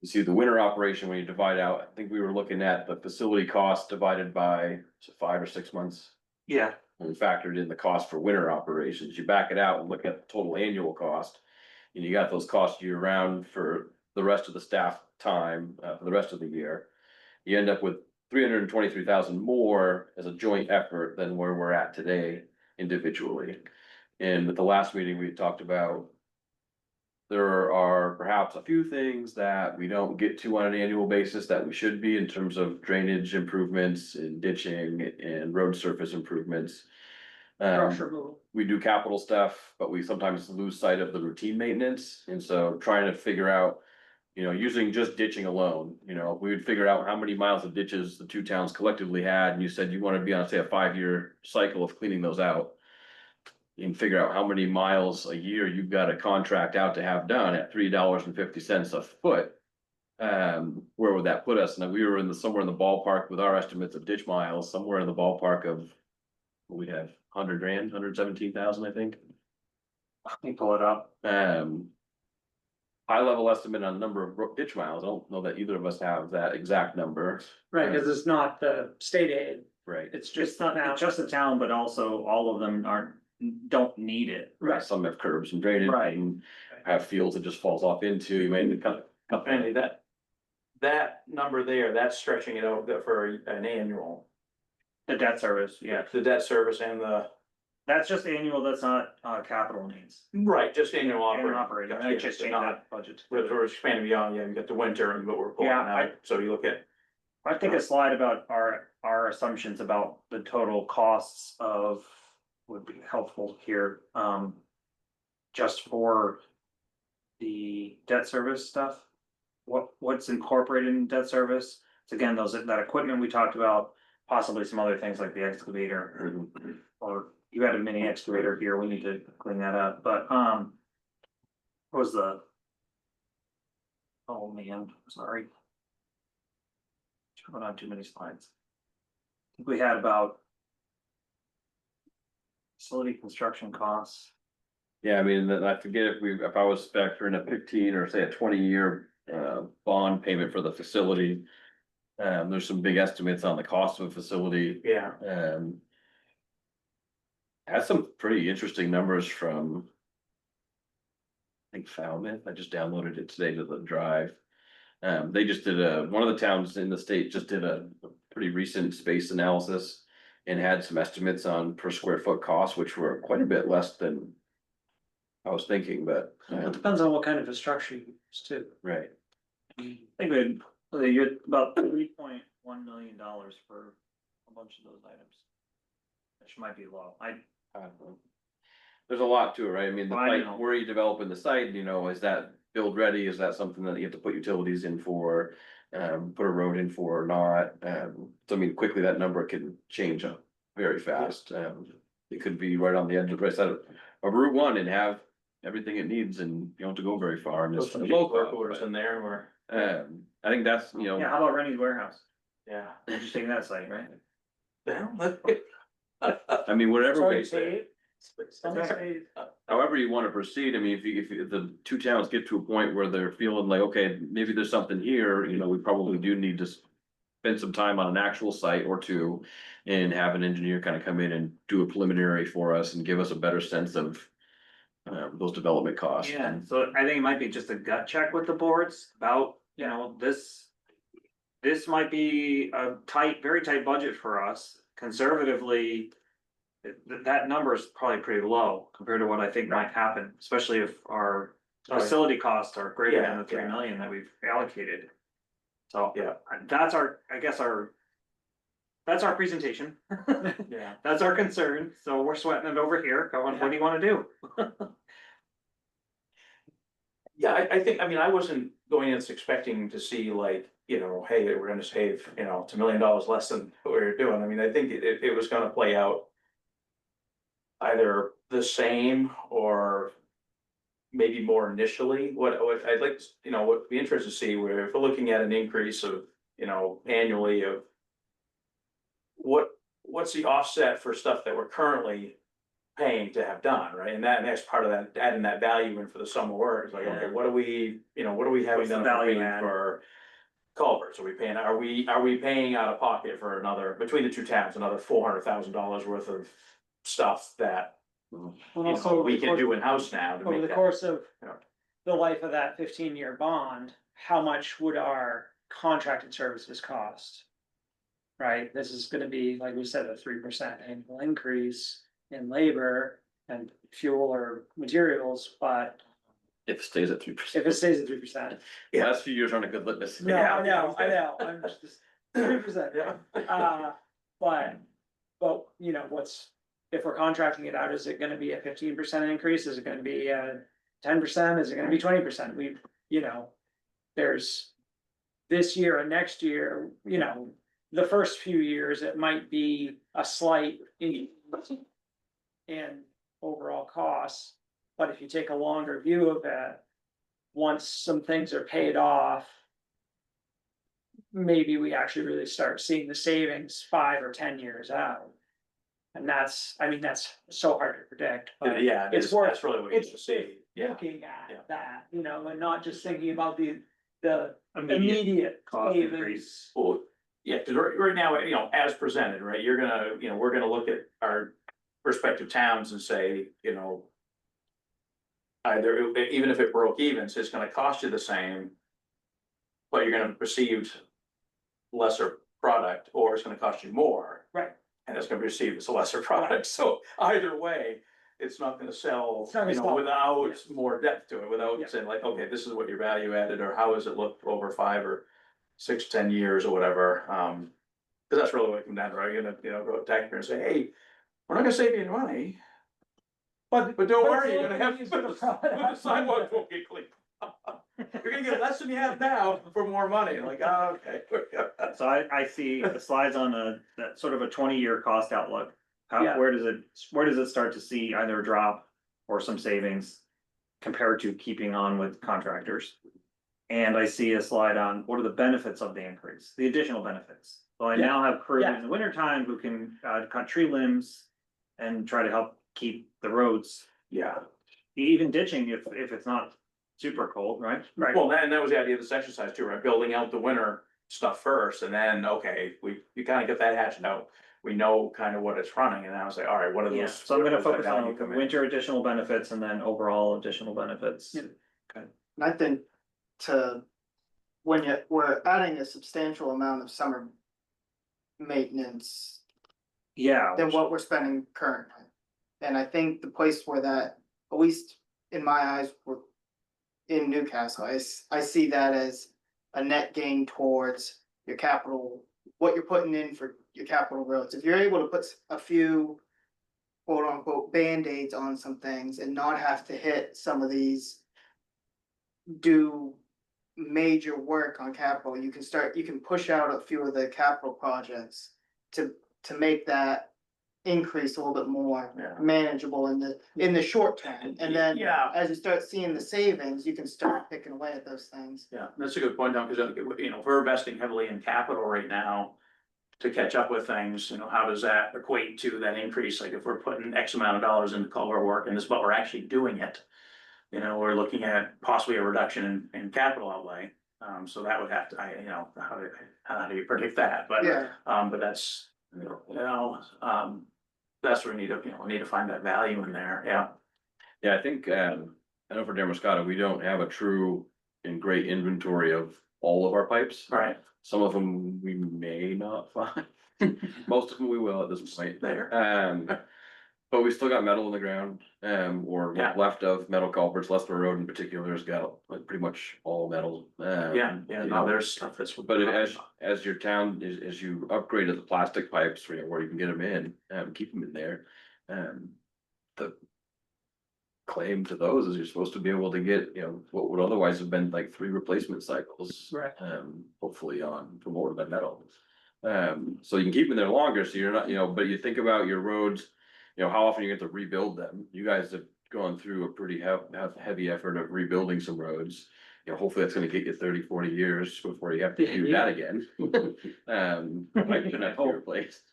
You see the winter operation, when you divide out, I think we were looking at the facility cost divided by 5 or 6 months. Yeah, And we factored in the cost for winter operations. You back it out and look at the total annual cost. And you got those costs year round for the rest of the staff time, for the rest of the year. You end up with 323,000 more as a joint effort than where we're at today individually. And at the last meeting, we talked about there are perhaps a few things that we don't get to on an annual basis that we should be in terms of drainage improvements and ditching and road surface improvements. Brush removal. We do capital stuff, but we sometimes lose sight of the routine maintenance, and so trying to figure out. Using just ditching alone, we would figure out how many miles of ditches the two towns collectively had, and you said you want to be on, say, a 5-year cycle of cleaning those out. You can figure out how many miles a year you've got to contract out to have done at $3.50 a foot. Where would that put us? And we were somewhere in the ballpark with our estimates of ditch miles, somewhere in the ballpark of, we'd have 100 grand, 117,000, I think. Let me pull it up. High level estimate on number of ditch miles. I don't know that either of us have that exact number. Right, because it's not the state aid, Right. it's just It's not now. just the town, but also all of them don't need it. Right. Some have curbs and drainage Right. and have fields it just falls off into. You may cut. Apparently that number there, that's stretching it out for an annual. The debt service, yeah. The debt service and That's just annual, that's not, capital needs. right, just annual And operating. operating, I just changed that budget. We're expanding beyond, you got the winter and what we're pulling Yeah, out, so you look at, I think a slide about our assumptions about the total costs of would be helpful here, just for the debt service stuff. What's incorporated in debt service? It's again, that equipment we talked about, possibly some other things like the excavator. Or you had a mini excavator here, we need to clean that up, but, what was the? Oh, man, sorry. Put on too many slides. I think we had about. Facility construction costs. Yeah, I mean, I forget if I was factoring a 15 or say a 20-year bond payment for the facility. There's some big estimates on the cost of a facility. yeah, Has some pretty interesting numbers from. I think Falmouth, I just downloaded it today to the drive. They just did one of the towns in the state just did a pretty recent space analysis. And had some estimates on per square foot costs, which were quite a bit less than. I was thinking, but. It depends on what kind of a structure you use too. Right. I think we had about $3.1 million for a bunch of those items. Which might be low, I don't know. There's a lot to it, right? I mean, the Well, I site, know. where you developing the site, is that build ready? Is that something that you have to put utilities in for? Put a road in for or not? So I mean, quickly that number can change up very fast. It could be right on the edge of the side of Route 1 and have everything it needs and you don't have to go very far. And put it's some low work cost, orders but, in there, and we're, I think that's, yeah, how about Rennie's warehouse? yeah. We're just taking that site, right? I mean, whatever Sorry, way, say however you wanna proceed, I mean, if the two towns get to a point where they're feeling like, okay, maybe there's something here, we probably do need to. Spend some time on an actual site or two and have an engineer kind of come in and do a preliminary for us and give us a better sense of. Those development costs. Yeah, so I think it might be just a gut check with the boards about, this. This might be a very tight budget for us conservatively. That number is probably pretty low compared to what I think might happen, especially if our facility costs are greater than the 3 million that we've allocated. So, Yeah. that's that's our presentation. Yeah. That's our concern, so we're sweating it over here, going, what do you wanna do? Yeah, I think, I wasn't going in expecting to see like, hey, we're gonna save, it's $1 million less than what we were doing. I think it was gonna play out. Either the same or maybe more initially, what I'd like, what would be interested to see where if we're looking at an increase of, annually of. What's the offset for stuff that we're currently paying to have done, right? And that's part of that, adding that value in for the summer work, it's like, okay, what are we having What's the done value add? for culverts? Are we paying out of pocket for another, between the two towns, another $400,000 worth of stuff that we can do in-house now to Over make the that. course of Yeah. the life of that 15-year bond, how much would our contracted services cost? Right, this is gonna be, like we said, a 3% annual increase in labor and fuel or materials, but If it stays at 3%. if it stays at 3%. Yeah. Last few years aren't a good litmus. No, I know, I'm just 3%, Yeah. but, you know, if we're contracting it out, is it gonna be a 15% increase? Is it gonna be 10%? Is it gonna be 20%? You know, there's this year and next year, you know, the first few years, it might be a slight increase in overall costs. But if you take a longer view of it, once some things are paid off, maybe we actually really start seeing the savings 5 or 10 years out. And that's so hard to predict, but Yeah, it's worth, that's really what you it's should see, yeah. looking Yeah. at that, you know, and not just thinking about the Immediate immediate cost savings. increase. Well, yeah, cause right now, you know, as presented, right, you're gonna, you know, we're gonna look at our respective towns and say, you know. Either, even if it broke even, so it's gonna cost you the same. But you're gonna receive lesser product, or it's gonna cost you more. Right. And it's gonna be received as a lesser product, so either way, it's not gonna sell, It's not gonna you know, sell. without Yeah. more depth to it, without Yeah. saying like, okay, this is what your value added, or how does it look over 5 or 6, 10 years or whatever, cause that's really what it comes down to, right, you're gonna, you know, go to taxpayer and say, hey, we're not gonna save you any money. But don't worry, you're gonna have, the sidewalks won't get cleaned. You're gonna get less than you have now for more money, like, oh, okay. So I see the slides on that sort of a 20-year cost outlook. Yeah. Where does it start to see either a drop or some savings compared to keeping on with contractors? And I see a slide on what are the benefits of the increase, the additional benefits. So I Yeah. now have crews Yeah. in the winter time who can cut tree limbs and try to help keep the roads, Yeah, even ditching if it's not super cold, right? Right. well, that was the idea of this exercise too, right, building out the winter stuff first, and then, okay, you kind of get that hashed out. We know kind of what it's running, and I was like, all right, what are Yeah, those? so I'm gonna where does that focus value on come in? winter additional benefits and then overall additional benefits. Yeah. And I think when we're adding a substantial amount of summer maintenance Yeah. than what we're spending currently. And I think the place where that, at least in my eyes, we're in Newcastle, I see that as a net gain towards your capital, what you're putting in for your capital roads. If you're able to put a few quote unquote Band-Aids on some things and not have to hit some of these, do major work on capital, you can push out a few of the capital projects to make that increase a little bit more Yeah. manageable in the short term. And then Yeah. as you start seeing the savings, you can start picking away at those things. Yeah, that's a good point, Don, because, you know, we're investing heavily in capital right now to catch up with things, you know, how does that equate to that increase? Like if we're putting X amount of dollars into culvert work and this, but we're actually doing it. You know, we're looking at possibly a reduction in capital outlay, so that would have to, you know, how do you predict that? But, Yeah. but that's, that's where we need to, you know, we need to find that value in there, yeah. Yeah, I think, I know for Damariscotta, we don't have a true and great inventory of all of our pipes. Right. Some of them we may not find, most of them we will at this point. There. But we still got metal in the ground, or Yeah. left of metal culverts. Leicester Road in particular has got like pretty much all metal. Yeah, you no, know. there's stuff that's. But as your town, as you upgraded the plastic pipes, where you can get them in, keep them in there. The claim to those is you're supposed to be able to get, you know, what would otherwise have been like 3 replacement cycles. Right. Hopefully on from more than metal. So you can keep them there longer, so you're not, you know, but you think about your roads, you know, how often you get to rebuild them. You guys have gone through a pretty heavy effort of rebuilding some roads. You know, hopefully that's gonna get you 30, 40 years before you have to do that again. Pipes gonna have to be replaced.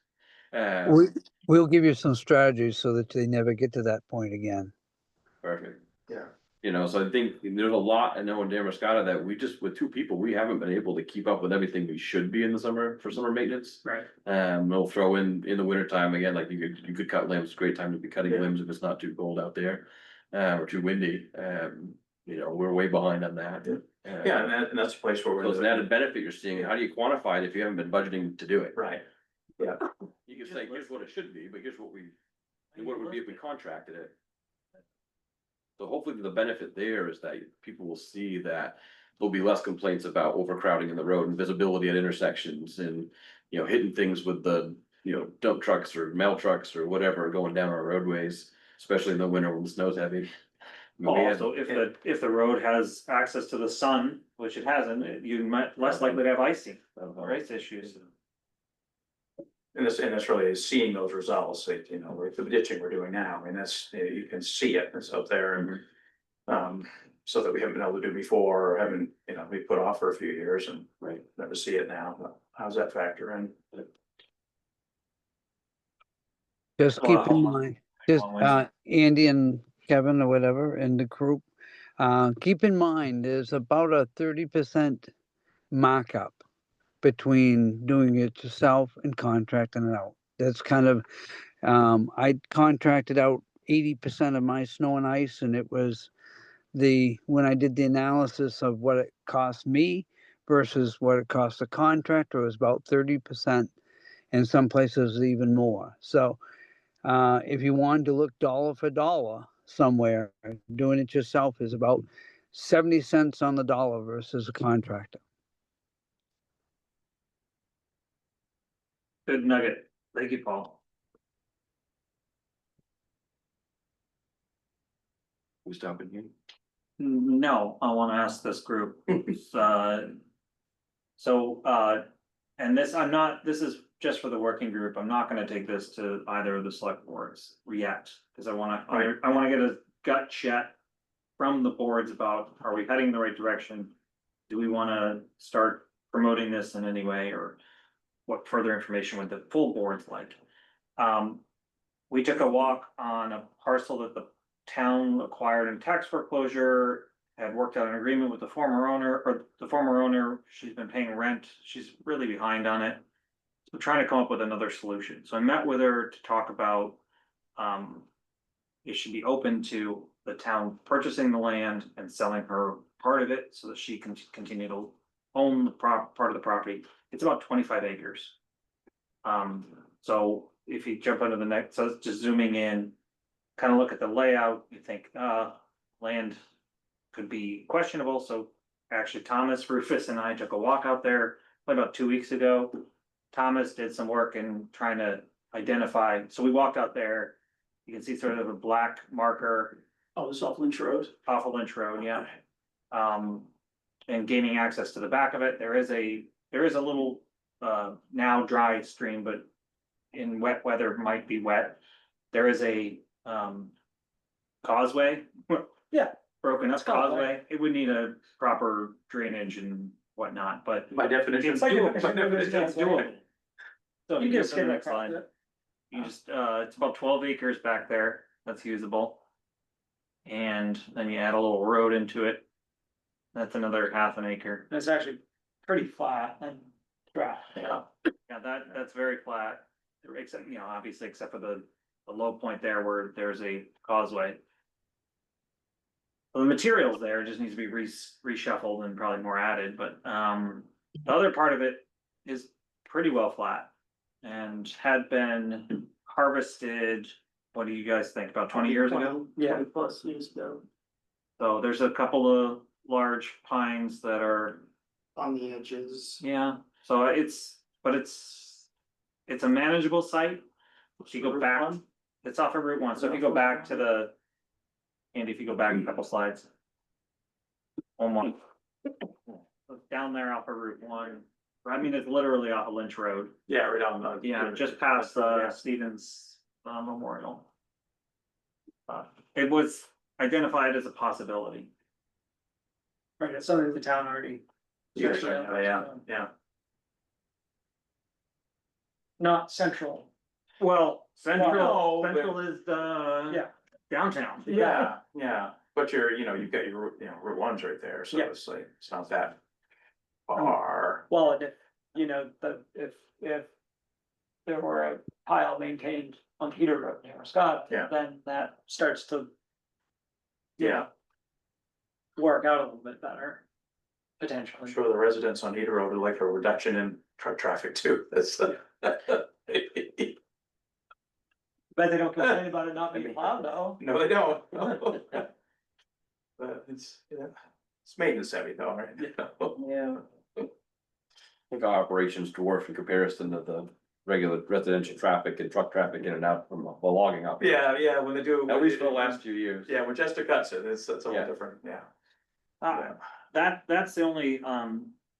We'll give you some strategies so that they never get to that point again. Perfect. Yeah. You know, so I think there's a lot, I know in Damariscotta that we just, with 2 people, we haven't been able to keep up with everything we should be in the summer for summer maintenance. Right. We'll throw in the winter time again, like you could cut limbs, great time to be cutting Yeah. limbs if it's not too cold out there. Or too windy, you know, we're way behind on that. Yeah, and that's a place where So it's an we're. added benefit you're seeing. How do you quantify it if you haven't been budgeting to do it? Right, yeah, You can say, here's what it should be, but here's what it would be if we contracted it. So hopefully the benefit there is that people will see that there'll be less complaints about overcrowding in the road and visibility at intersections and, you know, hitting things with the, you know, dump trucks or mail trucks or whatever going down our roadways, especially in the winter when the snow's heavy. I mean, we had- Also, if the road has access to the sun, which it hasn't, you might less likely to have icing, or ice issues. And this really is seeing those results, like, you know, like the ditching we're doing now, I mean, that's, you can see it, it's up there and. So that we haven't been able to do before, or haven't, you know, we put off for a few years and never see it now, but how's that factor in? Just keep in Wow. mind, just, Long ways. Andy and Kevin or whatever in the group, keep in mind, there's about a 30% markup between doing it yourself and contracting it out. That's kind of, I contracted out 80% of my snow and ice, and it was when I did the analysis of what it cost me versus what it cost the contractor, it was about 30%. In some places even more. So if you wanted to look dollar for dollar somewhere, doing it yourself is about 70 cents on the dollar versus a contractor. Good nugget. Thank you, Paul. We stopping here? No, I wanna ask this group, and this is just for the working group, I'm not gonna take this to either of the select boards yet. Cause I wanna get a gut check from the boards about, are we heading in the right direction? Do we wanna start promoting this in any way, or what further information would the full boards like? We took a walk on a parcel that the town acquired in tax foreclosure, had worked out an agreement with the former owner, she's been paying rent, she's really behind on it. So trying to come up with another solution, so I met with her to talk about, it should be open to the town purchasing the land and selling her part of it, so that she can continue to own the part of the property, it's about 25 acres. So if you jump into the next, so just zooming in, kind of look at the layout, you think, land could be questionable, so actually Thomas, Rufus and I took a walk out there about 2 weeks ago. Thomas did some work in trying to identify, so we walked out there, you can see sort of a black marker. Oh, this off Lynch Road? Off of Lynch Road, yeah. And gaining access to the back of it, there is a little, now dry stream, but in wet weather might be wet. There is a, causeway. Yeah. Broken up It's causeway. causeway, it would need a proper drainage and whatnot, but. By definition. It's like doable. it's doable. So You you get get a to the skid next across slide, it. you just, it's about 12 acres back there, that's usable. And then you add a little road into it. That's another half an acre. And it's actually pretty flat and dry. Yeah. Yeah, that's very flat, except, you know, obviously except for the low point there where there's a causeway. Well, the materials there just needs to be reshuffled and probably more added, but, the other part of it is pretty well flat. And had been harvested, what do you guys think, about 20 years ago? Yeah. 20+ years ago, So there's a couple of large pines that are, on the edges. yeah, so it's a manageable site. If you go back, it's off of Route 1, so if you go back to the, Andy, if you go back a couple slides. Almost. Down there off of Route 1, I mean, it's literally off of Lynch Road, Yeah, right on the. yeah, just past Stevens Memorial. It was identified as a possibility. Right, it's something the town already. Yeah. Not central. Well, No, but- Central is Yeah. downtown. Yeah, but you've got your, Route 1's right there, so Yeah. it's like, it's not that far. Well, and if, if there were a pile maintained on Peter Road near Scott, Yeah. then that starts to Yeah, work out a little bit better, I'm potentially. sure the residents on Heater Road would like a reduction in truck traffic too, that's. But they don't complain about it not being plowed though. No, they don't. but it's, yeah, it's maintenance heavy though, right? Yeah. I think our operations dwarf in comparison to the regular residential traffic and truck traffic in and out from the logging up. Yeah, when they do. At least for the last few years. Yeah, when Chester cuts it, it's a Yeah. little different, yeah. That's the only,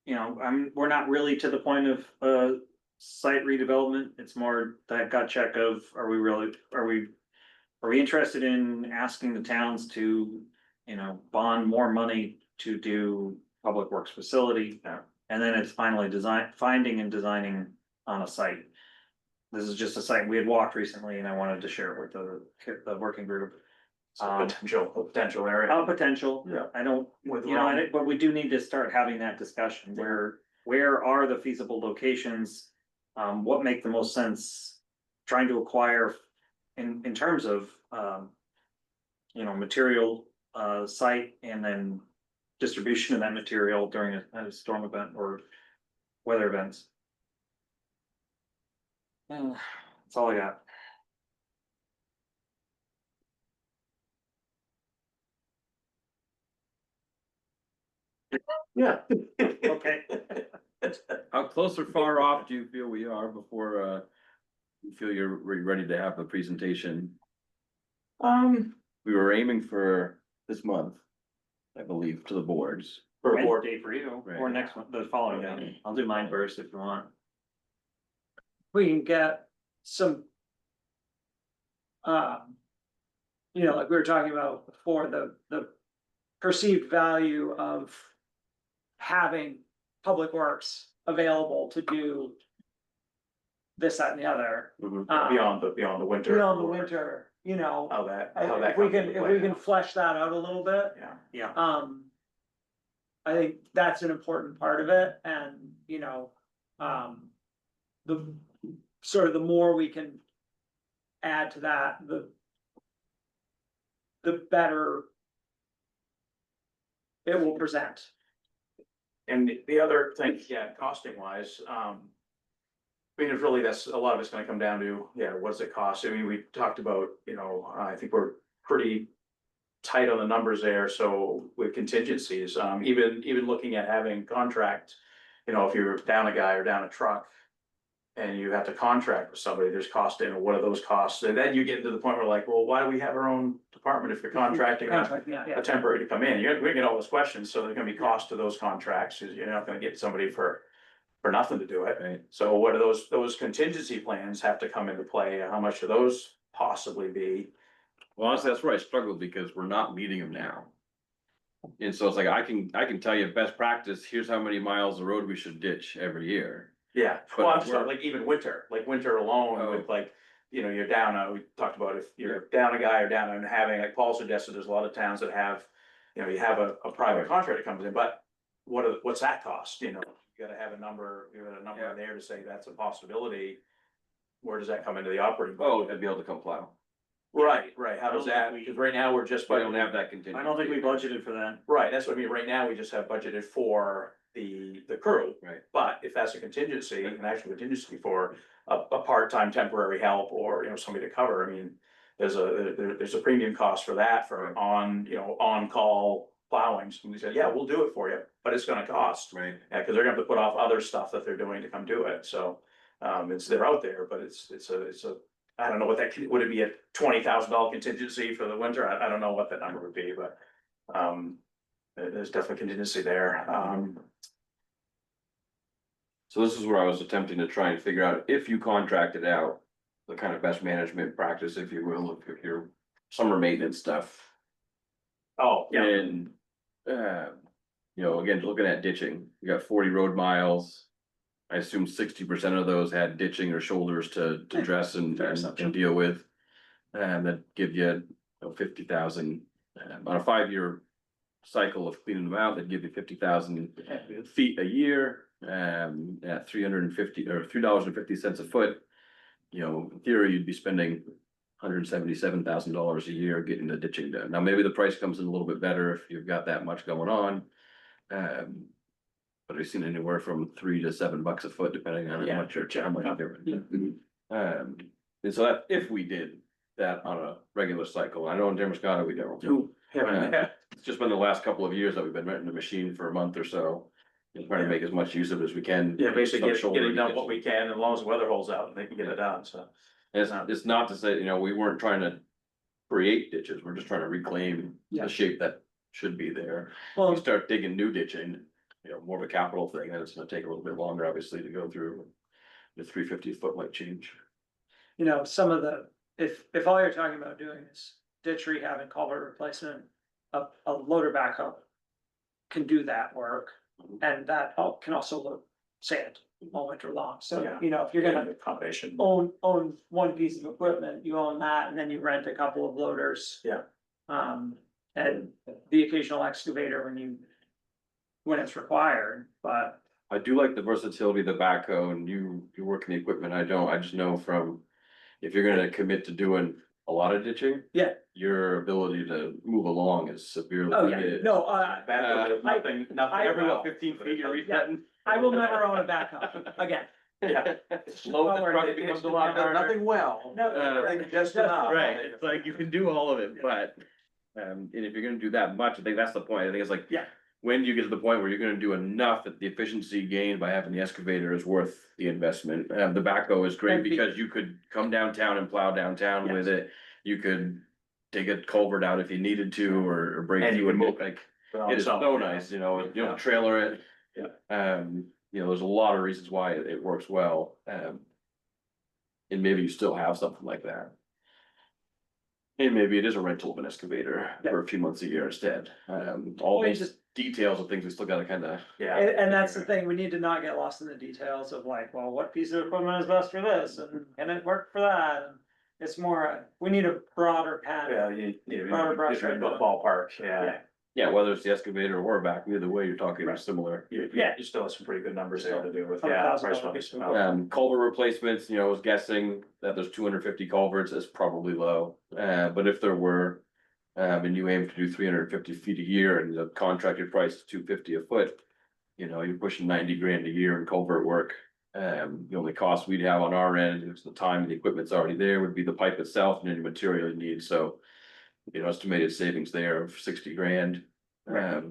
you know, we're not really to the point of, site redevelopment. It's more that gut check of, are we interested in asking the towns to, you know, bond more money to do public works facility? Yeah. And then it's finally finding and designing on a site. This is just a site we had walked recently and I wanted to share it with the working group. It's a potential area. Potential. Yeah. I don't, With you know, Ron. but we do need to start having that discussion, where are the feasible locations? What make the most sense, trying to acquire in terms of, you know, material, site and then distribution of that material during a storm event or weather events. That's all I got. Yeah. Okay. How close or far off do you feel we are before, you feel you're ready to have the presentation? We were aiming for this month, I believe, to the boards. For a board, Wednesday for you, Right. or next one, the following day. I'll do mine first if you want. We can get some. You know, like we were talking about before, the perceived value of having public works available to do this, that, and the other. beyond the winter. Beyond the winter, you know, How that if we comes can, into if play. we can flesh that out a little bit. Yeah, Yeah, I think that's an important part of it, and, you know, the sort of the more we can add to that, the better it will present. and the other thing, yeah, costing wise, I mean, it's really, that's, a lot of it's gonna come down to, yeah, what's it cost? I mean, we talked about, you know, I think we're pretty tight on the numbers there, so with contingencies, even looking at having contract, you know, if you're down a guy or down a truck and you have to contract with somebody, there's cost in, what are those costs? And then you get to the point where like, well, why do we have our own department if you're contracting Contract, yeah, a temporary to come in? We get all those questions, so there's gonna be cost to those contracts, 'cause you're not gonna get somebody for nothing to do it. Right. So what are those contingency plans have to come into play? How much do those possibly be? Well, honestly, that's where I struggle because we're not meeting them now. And so it's like, I can tell you best practice, here's how many miles of road we should ditch every year. Yeah, But well, I'm just we're- like even winter alone with like, you know, you're down, we talked about if you're down a guy or down and having, like Paul suggested, there's a lot of towns that have, you know, you have a private contractor comes in, but what's that cost, you know? You gotta have a number, Yeah. there to say that's a possibility. Where does that come into the operating? Oh, budget? to be able to comply. Right, how I does don't that, think we- because right now we're just. I don't have that contingency. I don't think we budgeted for that. Right, that's what I mean, right now we just have budgeted for the crew. Right. But if that's a contingency, an actual contingency for a part-time temporary help or, you know, somebody to cover, I mean. There's a premium cost for that, for on-call plowing, somebody said, yeah, we'll do it for you, but it's gonna cost. Right. Yeah, cause they're gonna have to put off other stuff that they're doing to come do it, so, they're out there, but it's a. I don't know what that, would it be a $20,000 contingency for the winter? I don't know what that number would be, but, there's definitely contingency there, So this is where I was attempting to try and figure out if you contracted out the kind of best management practice, if you will, of your summer maintenance stuff. oh, yeah, And, you know, again, looking at ditching, you got 40 road miles. I assume 60% of those had ditching or shoulders to dress and Fair assumption. deal with. And that give you, 50,000, on a 5-year cycle of cleaning them out, that'd give you 50,000 feet a year. At $350 or $3.50 a foot. You know, in theory, you'd be spending $177,000 a year getting the ditching done. Now, maybe the price comes in a little bit better if you've got that much going on. But I've seen anywhere from $3 to $7 a foot, depending on how much you're doing. And so that if we did that on a regular cycle, I know in Damariscotta we don't. Ooh, yeah, It's just been the last couple of years that we've been renting the machine for a month or so. And trying to make as much use of it as we can. Yeah, basically Some getting done shoulder what we can, as long as the weather holds out, and they can get it done, so. And it's not to say, we weren't trying to create ditches, we're just trying to reclaim Yeah. the shape that should be there. Well, You start digging new ditching, more of a capital thing, and it's gonna take a little bit longer, obviously, to go through. The 350 foot might change. some of the, if all you're talking about doing is ditch rehab and culvert replacement, a loader backhoe can do that work, and that can also load sand all winter long, so, Yeah. if you're gonna Combination. own one piece of equipment, you own that, and then you rent a couple of loaders. Yeah. And the occasional excavator when it's required, but I do like the versatility of the backhoe, and you work in the equipment, I don't, I just know from. If you're gonna commit to doing a lot of ditching. Yeah. Your ability to move along is severely oh yeah, limited. no, Nothing, Every well. 15 feet you're resetting. I will never own a backhoe again. Yeah. Load the truck It- becomes it's a lot harder. Nothing well. No, Nothing just enough. Right, it's like you can do all of it, but, and if you're gonna do that much, I think that's the point, I think it's like. Yeah. When you get to the point where you're gonna do enough that the efficiency gained by having the excavator is worth the investment, the backhoe is great And because you could come downtown and plow downtown with it. You could take a culvert out if you needed to, or break And you through and can move, like, On it is its own. so nice, you don't trailer it. Yeah. There's a lot of reasons why it works well, and maybe you still have something like that. And maybe it is a rental of an excavator for a few months a year instead, all Well, you those just- details of things we still gotta kinda. Yeah. And that's the thing, we need to not get lost in the details of like, well, what piece of equipment is best for this, and can it work for that? And it's more, we need a broader Yeah, pattern. you, Broader brush just a right ballpark, yeah. Yeah, whether it's the excavator or a back, either way, you're talking Right. similar. You still have some pretty good numbers there to do with, yeah. $100,000 price wise. piece of Culvert replacements, I was guessing that there's 250 culverts is probably low, but if there were. And you aim to do 350 feet a year and the contracted price is 250 a foot. You're pushing 90 grand a year in culvert work. The only cost we'd have on our end, is the time and the equipment's already there, would be the pipe itself and any material you need, so. Estimated savings there of 60 grand,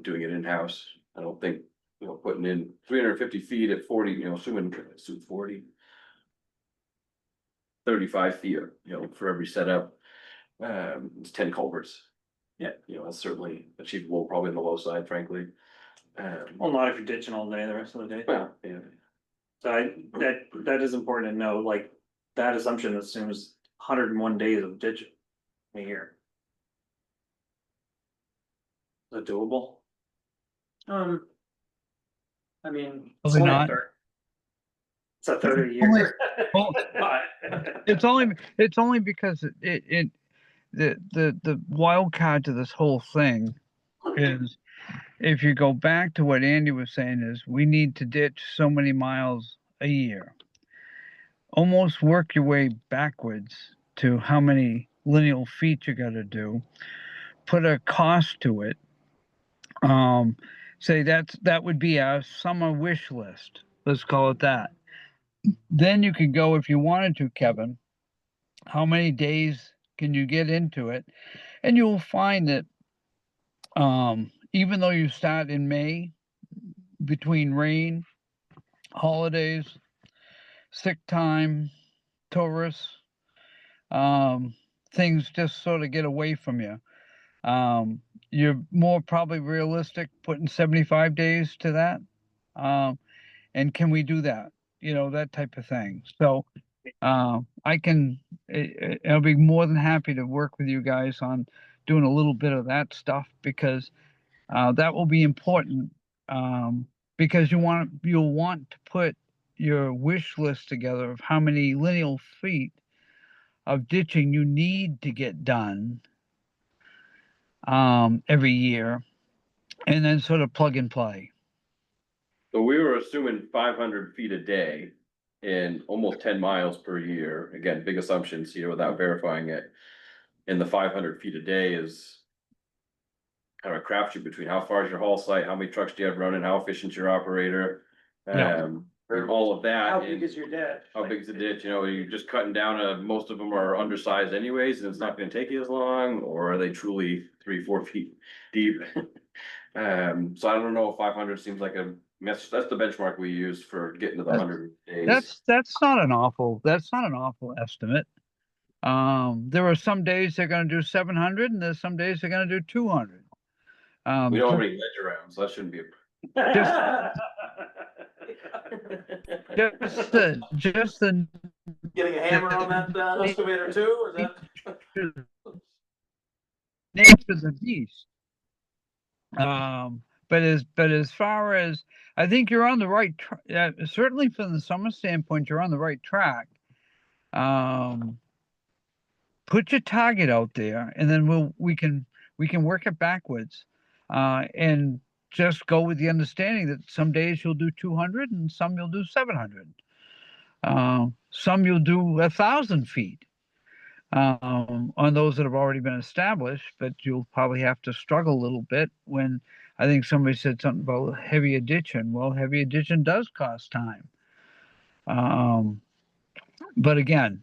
doing it in-house. I don't think, putting in 350 feet at 40, assuming it's 40. 35 feet, for every setup, it's 10 culverts. Yeah. That's certainly achievable, probably on the low side, frankly. Well, not if you're ditching all day, the rest of the day. Well, yeah. So that is important to know, like, that assumption assumes 101 days of ditching a year. Is that doable? I mean. Probably only a not. third. It's a third of a Only- year. well, It's only because the wild card to this whole thing is, if you go back to what Andy was saying, is we need to ditch so many miles a year. Almost work your way backwards to how many lineal feet you gotta do, put a cost to it. Say that would be our summer wish list, let's call it that. Then you could go, if you wanted to, Kevin, how many days can you get into it? And you'll find that even though you start in May, between rain, holidays, sick time, tourists, things just sort of get away from you. You're more probably realistic putting 75 days to that. And can we do that? That type of thing. So I'll be more than happy to work with you guys on doing a little bit of that stuff, because that will be important, because you'll want to put your wish list together of how many lineal feet of ditching you need to get done every year, and then sort of plug and play. So we were assuming 500 feet a day and almost 10 miles per year. Again, big assumptions here without verifying it. And the 500 feet a day is kind of a crapshoot between how far is your haul site, how many trucks do you have running, how efficient is your operator. Yeah. all of that. How big and is your ditch? How big's the ditch, you know, you're just cutting down, most of them are undersized anyways, and it's not gonna take you as long, or are they truly 3, 4 feet deep? So I don't know if 500 seems like a mess, that's the benchmark we use for getting to the 100 days. That's not an awful estimate. There are some days they're gonna do 700 and there's some days they're gonna do 200. We don't have any ledge around, so that shouldn't be a. Just the Getting a hammer on that excavator too, or is that? nature of the beast. But as far as, I think you're on the right, certainly from the summer standpoint, you're on the right track. Put your target out there, and then we can work it backwards, and just go with the understanding that some days you'll do 200 and some you'll do 700. Some you'll do 1,000 feet on those that have already been established, but you'll probably have to struggle a little bit when I think somebody said something about heavy addition. Well, heavy addition does cost time. But again,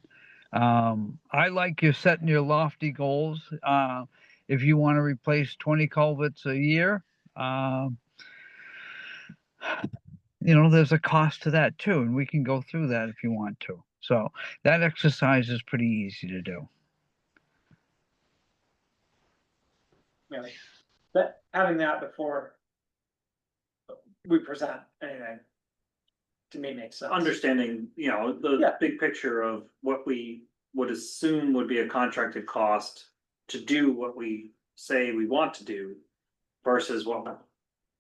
I like you setting your lofty goals. If you want to replace 20 culverts a year, there's a cost to that too, and we can go through that if you want to. So that exercise is pretty easy to do. Yeah, but having that before we present anything, to me makes sense. Understanding, the Yeah. big picture of what we would assume would be a contracted cost to do what we say we want to do versus what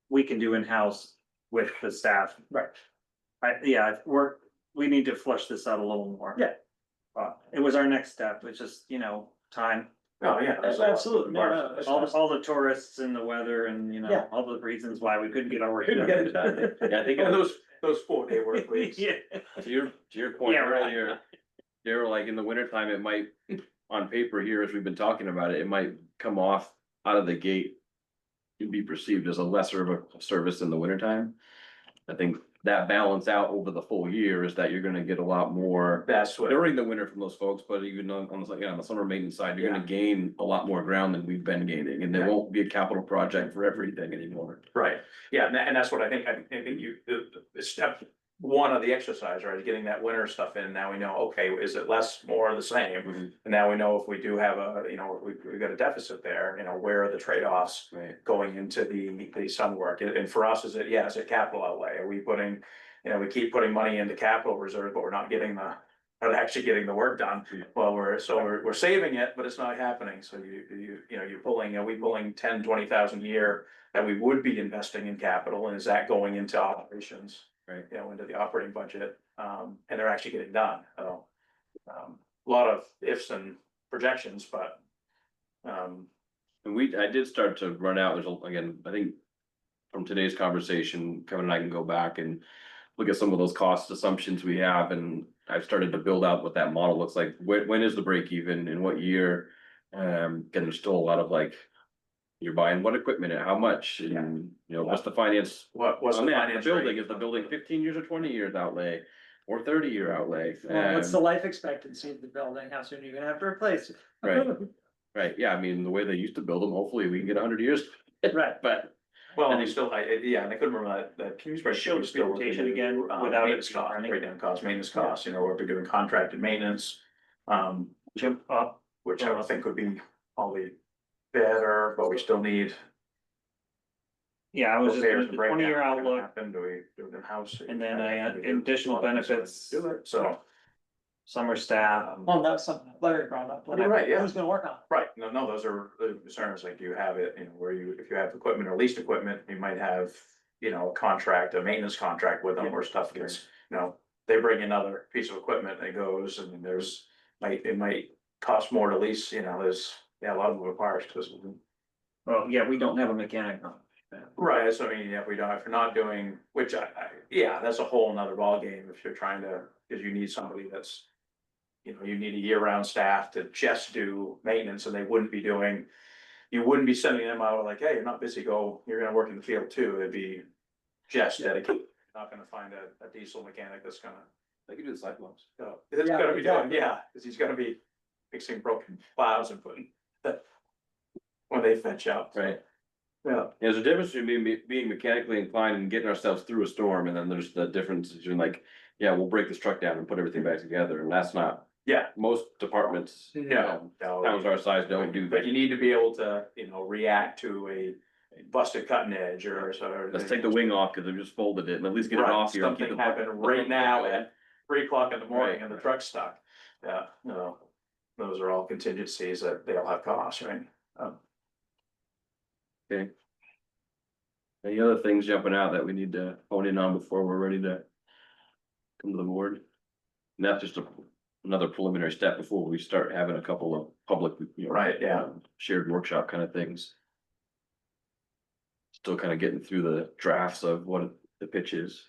we can do in-house with the staff. Right. We need to flush this out a little more. Yeah. It was our next step, it's just, time. Oh, yeah. Absolutely. No, it's fine. All the tourists and the weather and, Yeah. all the reasons why we couldn't get our work Couldn't get it done. done. Yeah, I think And those 4-day work weeks. Yeah. to your point Yeah, right. earlier, Daryl, like in the wintertime, it might, on paper here, as we've been talking about it, it might come off out of the gate. You'd be perceived as a lesser of a service in the wintertime. I think that balance out over the full year is that you're gonna get a lot more That's what, during the winter from those folks, but even on the summer maintenance side, you're gonna gain a lot more ground than we've been gaining, and there Yeah. won't be a capital project for everything anymore. right, yeah, and that's what I think the step one of the exercise, right, is getting that winter stuff in. Now we know, okay, is it less, more, the same? Mhm. And now we know if we do have we've got a deficit there, where are the trade-offs Right. going into the sun work? And for us, is it capital outlay? Are we putting, we keep putting money into capital reserve, but we're not not actually getting the work done. Well, we're saving it, but it's not happening. So you're pulling, are we pulling 10-20,000 a year that we would be investing in capital, and is that going into operations? Right. Into the operating budget, and they're actually getting done, so. A lot of ifs and projections, but. And I did start to run out, again, I think from today's conversation, Kevin and I can go back and look at some of those cost assumptions we have, and I've started to build out what that model looks like. When is the break even, in what year? And there's still a lot of you're buying what equipment and how much, and what's the finance? What's on the that? finance The building, rate? is the building 15 years or 20 years outlay, or 30-year outlay? Well, what's the life expectancy of the building? How soon are you gonna have to replace it? Right. Right, yeah, I mean, the way they used to build them, hopefully we can get 100 years, Right. but. Well, And and they- still, and I couldn't remember that Can you Show the presentation again without it maintenance costs, running. breakdown costs, maintenance costs, where we're doing contracted maintenance. Jim, Which I would think would be probably better, but we still need. yeah, I was just, repairs the to break 20-year down. What's gonna outlook, happen? Do we do it in-house? and then I had Do we do additional a lot of things benefits. to do it? So, summer staff. Well, that was something Larry brought up. You're right, yeah. Who's gonna work on it? right, no, those are the concerns, do you have it, if you have equipment or leased equipment, you might have, a maintenance contract with them where stuff gets, they bring another piece of equipment and it goes, and then it might cost more to lease, there's, a lot of them requires, because. Well, yeah, we don't have a mechanic on. Right, so I mean, if you're not doing, which that's a whole nother ballgame if you're trying to, because you need somebody that's. You need a year-round staff to just do maintenance, and you wouldn't be sending them out like, hey, you're not busy, you're gonna work in the field too, it'd be just dedicated not gonna find a diesel mechanic that's gonna, They could do the sidewalks. that's Yeah, gonna be doing, exactly. yeah, cause he's gonna be fixing broken plows and putting that. When they fetch out. so, Right. Yeah, There's a difference between being mechanically inclined and getting ourselves through a storm, and then there's the difference between like, yeah, we'll break this truck down and put everything back together, and that's not, yeah, most departments. no, Towns our size don't do but that. you need to be able to, react to a busted cutting edge or so. Let's take the wing off, cause they just folded it, and at least get it Right, off here. and keep something the- happened right now at 3 o'clock in the morning Right, and the right. truck's stuck. Yeah, no, those are all contingencies that they'll have costs, right? Okay. Any other things jumping out that we need to hone in on before we're ready to come to the board? And that's just another preliminary step before we start having a couple of public, Right, yeah. shared workshop kind of things. Still kind of getting through the drafts of what the pitch is.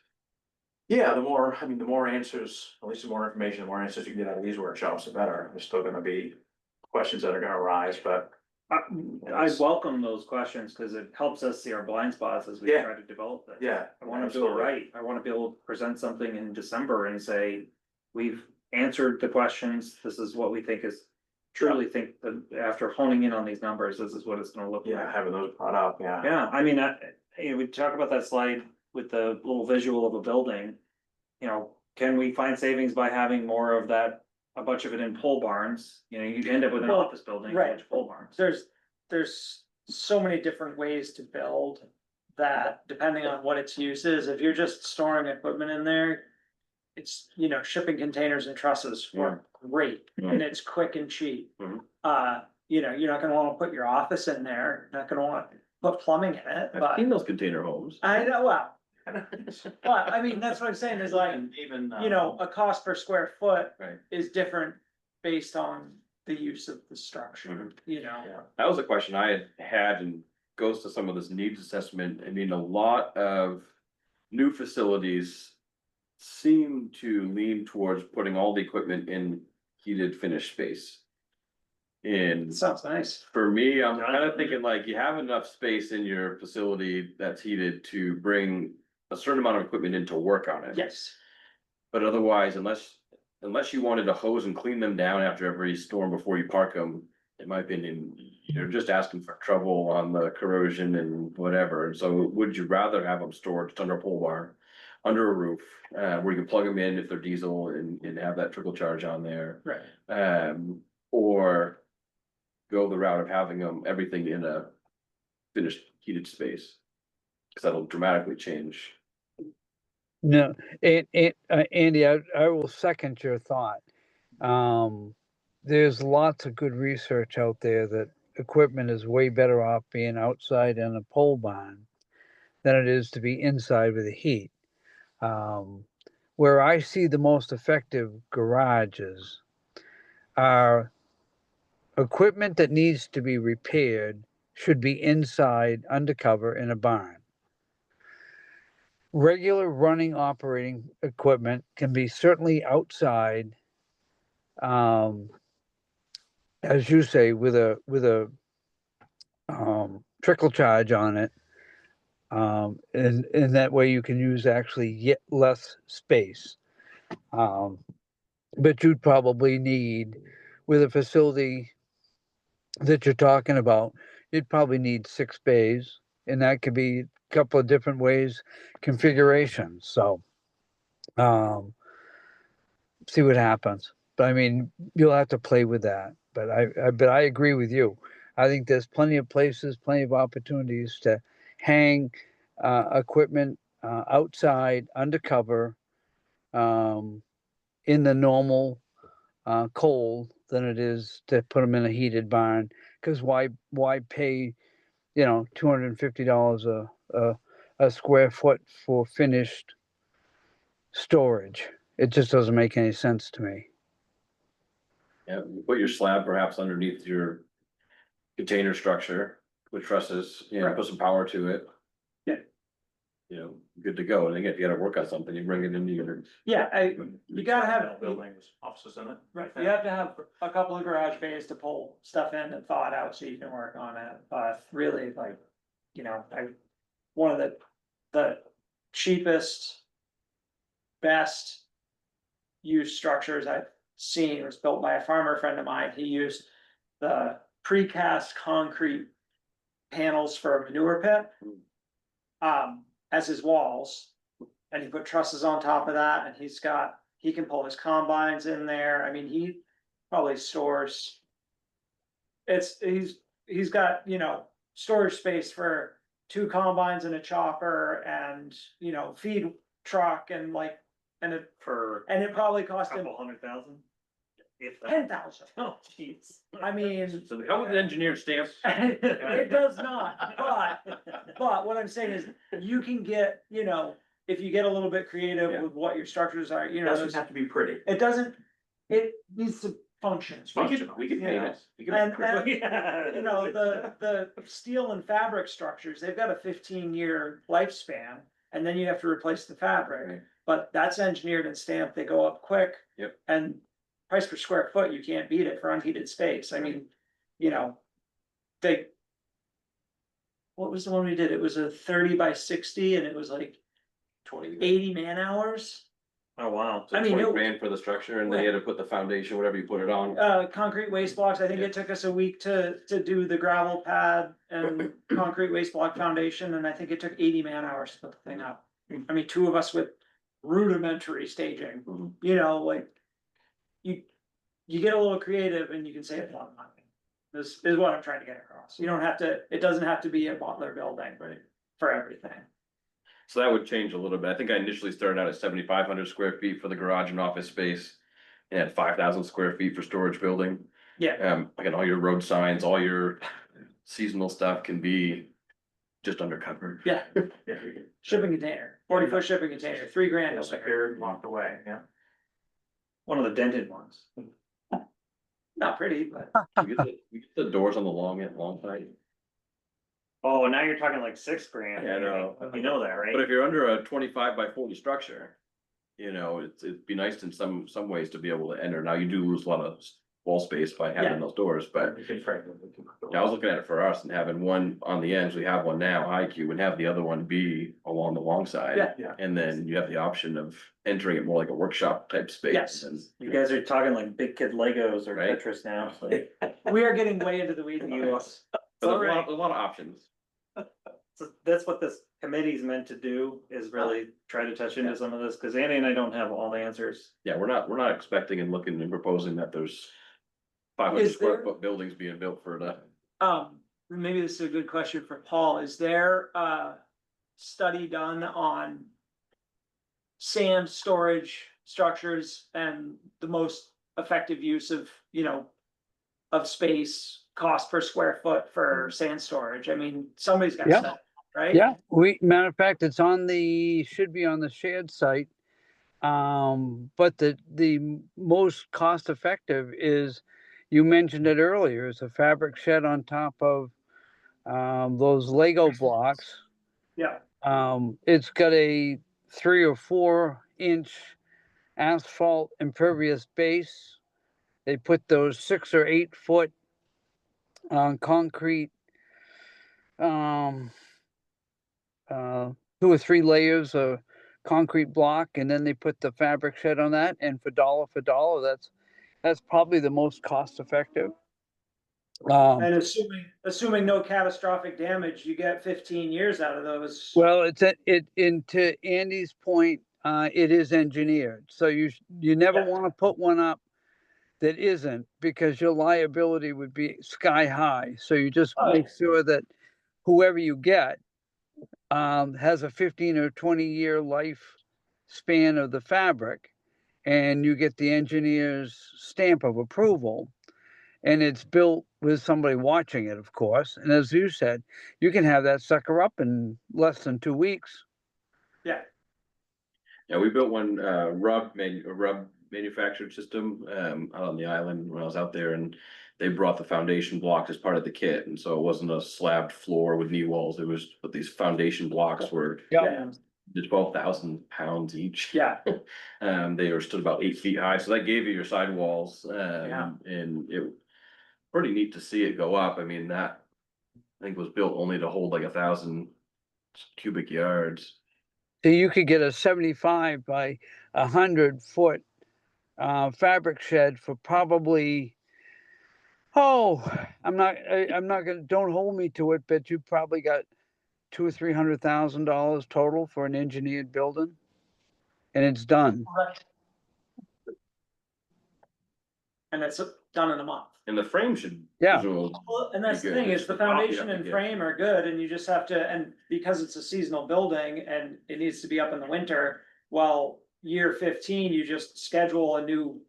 Yeah, the more answers, at least the more information, the more answers you can get out of these workshops, the better. There's still gonna be questions that are gonna arise, but I welcome those questions, cause it helps us see our blind spots as we Yeah. try to develop this. yeah. I wanna do it absolutely. right, I wanna be able to present something in December and say, we've answered the questions, this is what we think is. Truly think that after honing in on these numbers, this is what it's gonna look Yeah, like. having those brought up, yeah. Yeah, I mean, we talk about that slide with the little visual of a building. Can we find savings by having more of that, a bunch of it in pole barns, you end up with an Well, office building, a right. bunch of pole barns. There's so many different ways to build that, depending on what its use is, if you're just storing equipment in there. It's, shipping containers and trusses work great, and it's quick and cheap. Mhm. You're not gonna wanna put your office in there, not gonna wanna put plumbing in it, I've but seen those container homes. I know, well, I mean, that's what I'm saying is like, Even, a cost per square foot Right. is different based on the use of the structure, Mhm. Yeah. That was a question I had and goes to some of this needs assessment. I mean, a lot of new facilities seem to lean towards putting all the equipment in heated finished space. And Sounds nice. for me, I'm kind of thinking like you have enough space in your facility that's heated to bring a certain amount of equipment in to work on it. Yes. But otherwise, unless you wanted to hose and clean them down after every storm before you park them, in my opinion, you're just asking for trouble on the corrosion and whatever. And so would you rather have them stored just under a pole barn, under a roof, where you can plug them in if they're diesel and have that trickle charge on there? Right. Or go the route of having them, everything in a finished heated space? Cause that'll dramatically change. No, Andy, I will second your thought. There's lots of good research out there that equipment is way better off being outside in a pole barn than it is to be inside with the heat. Where I see the most effective garages are equipment that needs to be repaired should be inside undercover in a barn. Regular running operating equipment can be certainly outside, as you say, with a trickle charge on it, and that way you can use actually yet less space. But you'd probably need, with a facility that you're talking about, you'd probably need 6 bays, and that could be a couple of different ways, configurations. So, see what happens. But I mean, you'll have to play with that. But I agree with you. I think there's plenty of places, plenty of opportunities to hang equipment outside, undercover, in the normal cold than it is to put them in a heated barn. Because why pay, $250 a square foot for finished storage? It just doesn't make any sense to me. Yeah, you put your slab perhaps underneath your container structure with trusses, Right. put some power to it. Yeah. Good to go. And again, if you gotta work on something, you bring it into your. Yeah, you gotta have, Buildings, offices in it. right, you have to have a couple of garage bays to pull stuff in and thaw it out so you can work on it, but really like, one of the cheapest best used structures I've seen. It was built by a farmer friend of mine. He used the precast concrete panels for a manure pit as his walls. And he put trusses on top of that, and he can pull his combines in there. I mean, he probably stores. He's got, storage space for 2 combines and a chopper and, feed truck and and it probably cost him Couple $100,000. If that. 10,000. Oh, jeez. I mean, So they come with an engineered stamp. it does not, but what I'm saying is you can get, if you get a little bit creative with what your structures are, It doesn't have to be pretty. it needs to function. We can paint it. We can- And, the steel and fabric structures, they've got a 15-year lifespan, and then you have to replace the fabric. Right. But that's engineered and stamped, they go up quick. Yep. And price per square foot, you can't beat it for unheated space, I mean, they. What was the one we did? It was a 30 by 60 and it was like 80 man hours. Oh, wow. So I mean, 20 grand for the structure, and they had to put the foundation, whatever you put it on. Concrete waste blocks, I think it took us a week to do the gravel pad and concrete waste block foundation, and I think it took 80 man hours to put the thing up. I mean, 2 of us with rudimentary staging, Mhm. You get a little creative and you can save a lot of money. This is what I'm trying to get across. You don't have to, it doesn't have to be a Butler building, Right. for everything. So that would change a little bit. I think I initially started out at 7,500 square feet for the garage and office space. And had 5,000 square feet for storage building. Yeah, Again, all your road signs, all your seasonal stuff can be just under covered. yeah, shipping container, 40-foot shipping container, $3,000. It's secured, locked away, yeah. One of the dented ones. Not pretty, but You get the doors on the long side. Oh, now you're talking like $6,000. Yeah, I know. You know that, right? But if you're under a 25 by 40 structure, it'd be nice in some ways to be able to enter. Now you do lose a lot of wall space by having Yeah. those doors, but I was looking at it for us and having one on the ends, we have one now, high cube, and have the other one be along the long side. Yeah. Yeah. And then you have the option of entering it more like a workshop type space. Yes. And You guys are talking like big kid Legos or Right. Tetris now, so. we are getting way into the weeds. Yes. but there's Alright. a lot of options. So that's what this committee's meant to do, is really try to touch into some of this, cause Andy and I don't have all the answers. Yeah, we're not expecting and looking and proposing that there's 500 Is square there- foot buildings being built for the. Maybe this is a good question for Paul. Is there a study done on sand storage structures and the most effective use of, of space, cost per square foot for sand storage? I mean, somebody's got Yeah. to, right? Yeah, matter of fact, it's should be on the shared site. But the most cost effective is, you mentioned it earlier, is a fabric shed on top of those Lego blocks. Yeah, It's got a 3 or 4 inch asphalt impervious base. They put those 6 or 8 foot concrete, 2 or 3 layers of concrete block, and then they put the fabric shed on that. And for dollar, that's probably the most cost effective. and assuming no catastrophic damage, you get 15 years out of those. Well, to Andy's point, it is engineered, so you never Yeah. want to put one up that isn't, because your liability would be sky high. So you just Oh, make sure that whoever you get has a 15 or 20-year life span of the fabric, and you get the engineer's stamp of approval, and it's built with somebody watching it, of course. And as you said, you can have that sucker up in less than 2 weeks. Yeah, Yeah, we built one a rub manufactured system out on the island when I was out there, and they brought the foundation blocks as part of the kit, and so it wasn't a slabbed floor with knee walls. It was, but these foundation blocks were yeah, 12,000 pounds each. yeah. They were stood about 8 feet high, so that gave you your sidewalls. Yeah. And it pretty neat to see it go up. I mean, that I think was built only to hold like 1,000 cubic yards. So you could get a 75 by 100 foot fabric shed for probably, oh, I'm not gonna, don't hold me to it, but you probably got $200,000 or $300,000 total for an engineered building. And it's done. And it's done in a month. And the frame should. Yeah. presumably Well, and that's be the good. thing, It's is the the top you foundation have to and get. frame are good, and you just have to, and because it's a seasonal building and it needs to be up in the winter. Well, year 15, you just schedule a new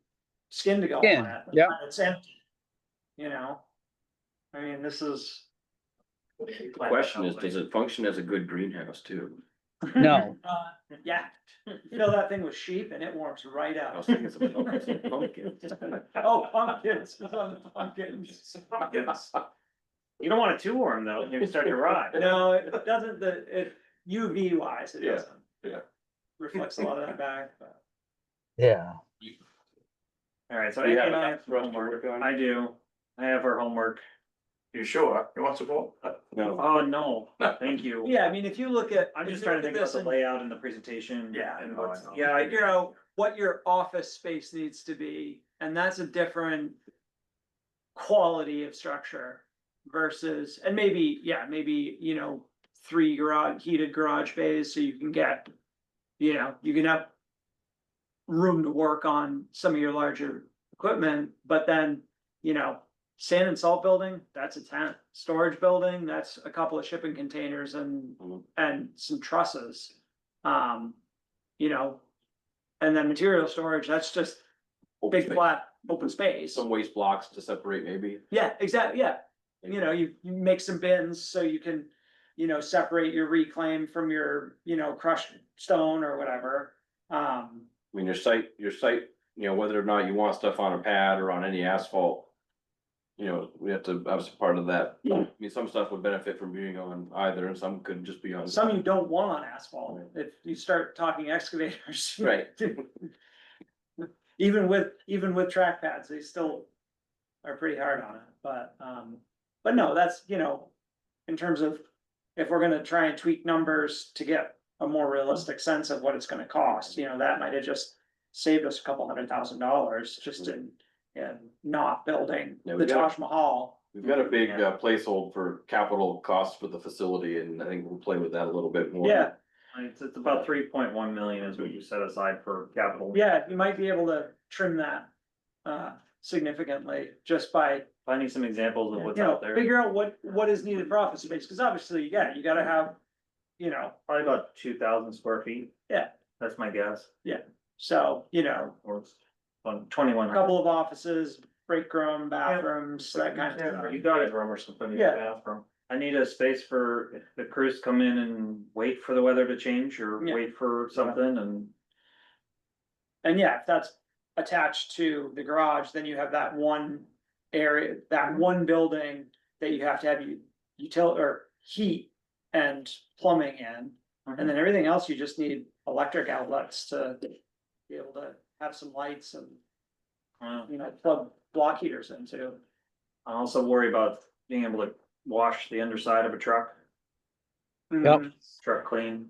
skin to go on Skin, it. yep. It's empty. You know? I mean, this is. The question is, does it function as a good greenhouse too? No. Yeah, fill that thing with sheep and it warms right I up. was thinking some pumpkins. Oh, pumpkins, pumpkins. Pumpkins. You don't want it too warm though, you start to rot. No, it doesn't, it UV wise, it Yeah, doesn't. yeah. Reflects a lot of that back, but. Yeah. Alright, so Do you have Amy and I enough have for us to homework. work on? I do. I have our homework. You sure? You want support? No, Oh, no, thank you. Yeah, I mean, if you look at. I'm if just you trying look to at think about this the and layout and the presentation. Yeah, and no, I what's, know. yeah, I Figure out what your office space needs to be, and that's a different. Quality of structure versus, and maybe, yeah, maybe, 3 heated garage bays, so you can get. You can have. Room to work on some of your larger equipment, but then, sand and salt building, that's a tent. Storage building, that's a couple of shipping containers Mhm. and some trusses. You know, and then material storage, that's just Open big space. flat, open space. Some waste blocks to separate maybe. Yeah, exactly, yeah. You make some bins so you can, separate your reclaim from your, crushed stone or whatever. I mean, your site, whether or not you want stuff on a pad or on any asphalt. We have to, obviously part of that. I mean, some stuff would benefit from being on either and some could just be on. Some you don't want on asphalt, if you start talking excavators. Right. Even with track pads, they still are pretty hard on it, but no, that's, in terms of. If we're gonna try and tweak numbers to get a more realistic sense of what it's gonna cost, that might have just saved us a couple $100,000 just in not building Yeah, the we gotta- Taj Mahal. We've got a big placehold for capital costs for the facility and I think we'll play with that a little bit more. Yeah, It's about 3.1 million is what you set aside for capital. yeah, you might be able to trim that significantly just by, Finding some examples of what's out there. figure out what is needed for office space, cause obviously, yeah, you gotta have, Probably about 2,000 square feet. Yeah. That's my guess, so, or it's on 2,100. couple of offices, break room, bathrooms, that kind of Yeah, stuff. you got it. Room or something in Yeah. the bathroom. I need a space for if the crews come in and wait for the weather to change or Yeah. wait for something and. And yeah, if that's attached to the garage, then you have that one area, that one building that you have to have utility or heat and plumbing in. And then everything else, you just need electric outlets to be able to have some lights and, plug block heaters into. I also worry about being able to wash the underside of a truck, Yep. truck clean.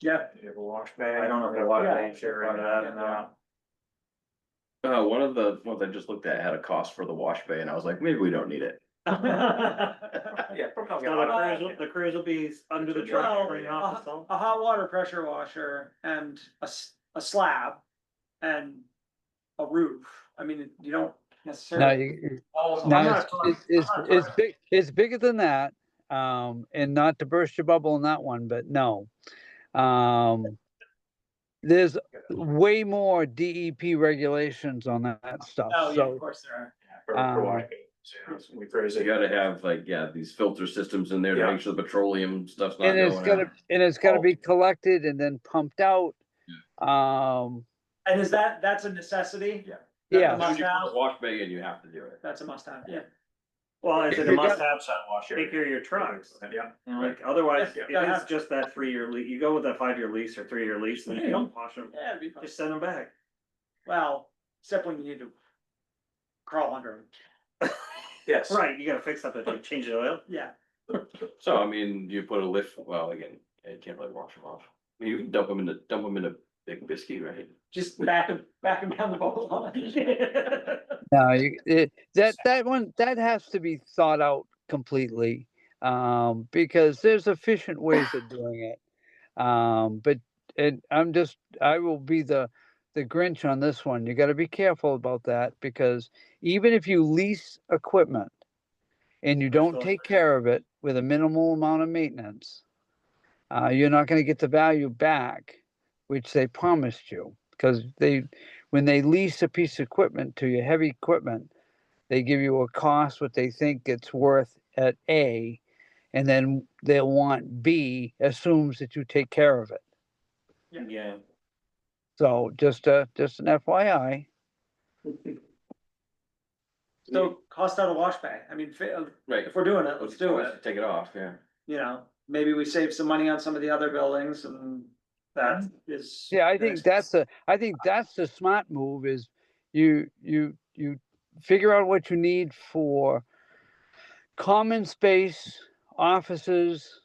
Yeah, You have a wash bag. I don't know if the water Yeah. tanks are into that or not. One of the ones I just looked at had a cost for the wash bay and I was like, maybe we don't need it. Yeah. probably So not a lot. the crews will be under the well, truck, bringing off the salt. a hot water pressure washer and a slab and a roof. I mean, you don't No, necessarily. I'm no, not talking- it's big, it's bigger than that. And not to burst your bubble on that one, but no. There's way more DEP regulations on that stuff, Oh, yeah, of so, course there are. For wash bags, yeah, it's gonna be crazy. You gotta have these filter systems in there to Yeah. make sure the petroleum stuff's not and it's going out. gotta be collected and then pumped out. And that's a necessity? Yeah. Yeah. As soon as you put Must-have? a wash bay in, you have to do it. That's a must have, yeah. Well, it's a You must got- have shot wash, take care of your trucks. Yeah. Like, otherwise, Yeah, it gotta is have- just that 3-year lease, you go with that 5-year lease or 3-year lease, and Yeah. you don't wash them, Yeah, it'd be fun. just send them back. Well, except when you need to crawl under them. Yes. Right, you gotta fix something, like change the oil. Yeah, So, I mean, you put a lift, well, again, you can't really wash them off. You can dump them in a big biscuit, right? Just back him down the boat line. No, that has to be thought out completely, because there's efficient ways of doing it. But I will be the Grinch on this one. You got to be careful about that because even if you lease equipment and you don't take care of it with a minimal amount of maintenance, you're not going to get the value back, which they promised you. Because when they lease a piece of equipment to you, heavy equipment, they give you a cost what they think it's worth at A, and then they'll want B assumes that you take care of it. Yeah. So just an FYI. So cost out a wash bay, I mean, Right. if we're doing it, let's do it, Take it off, yeah. you know, maybe we save some money on some of the other buildings and that is. Yeah, I think that's the smart move is you figure out what you need for common space, offices,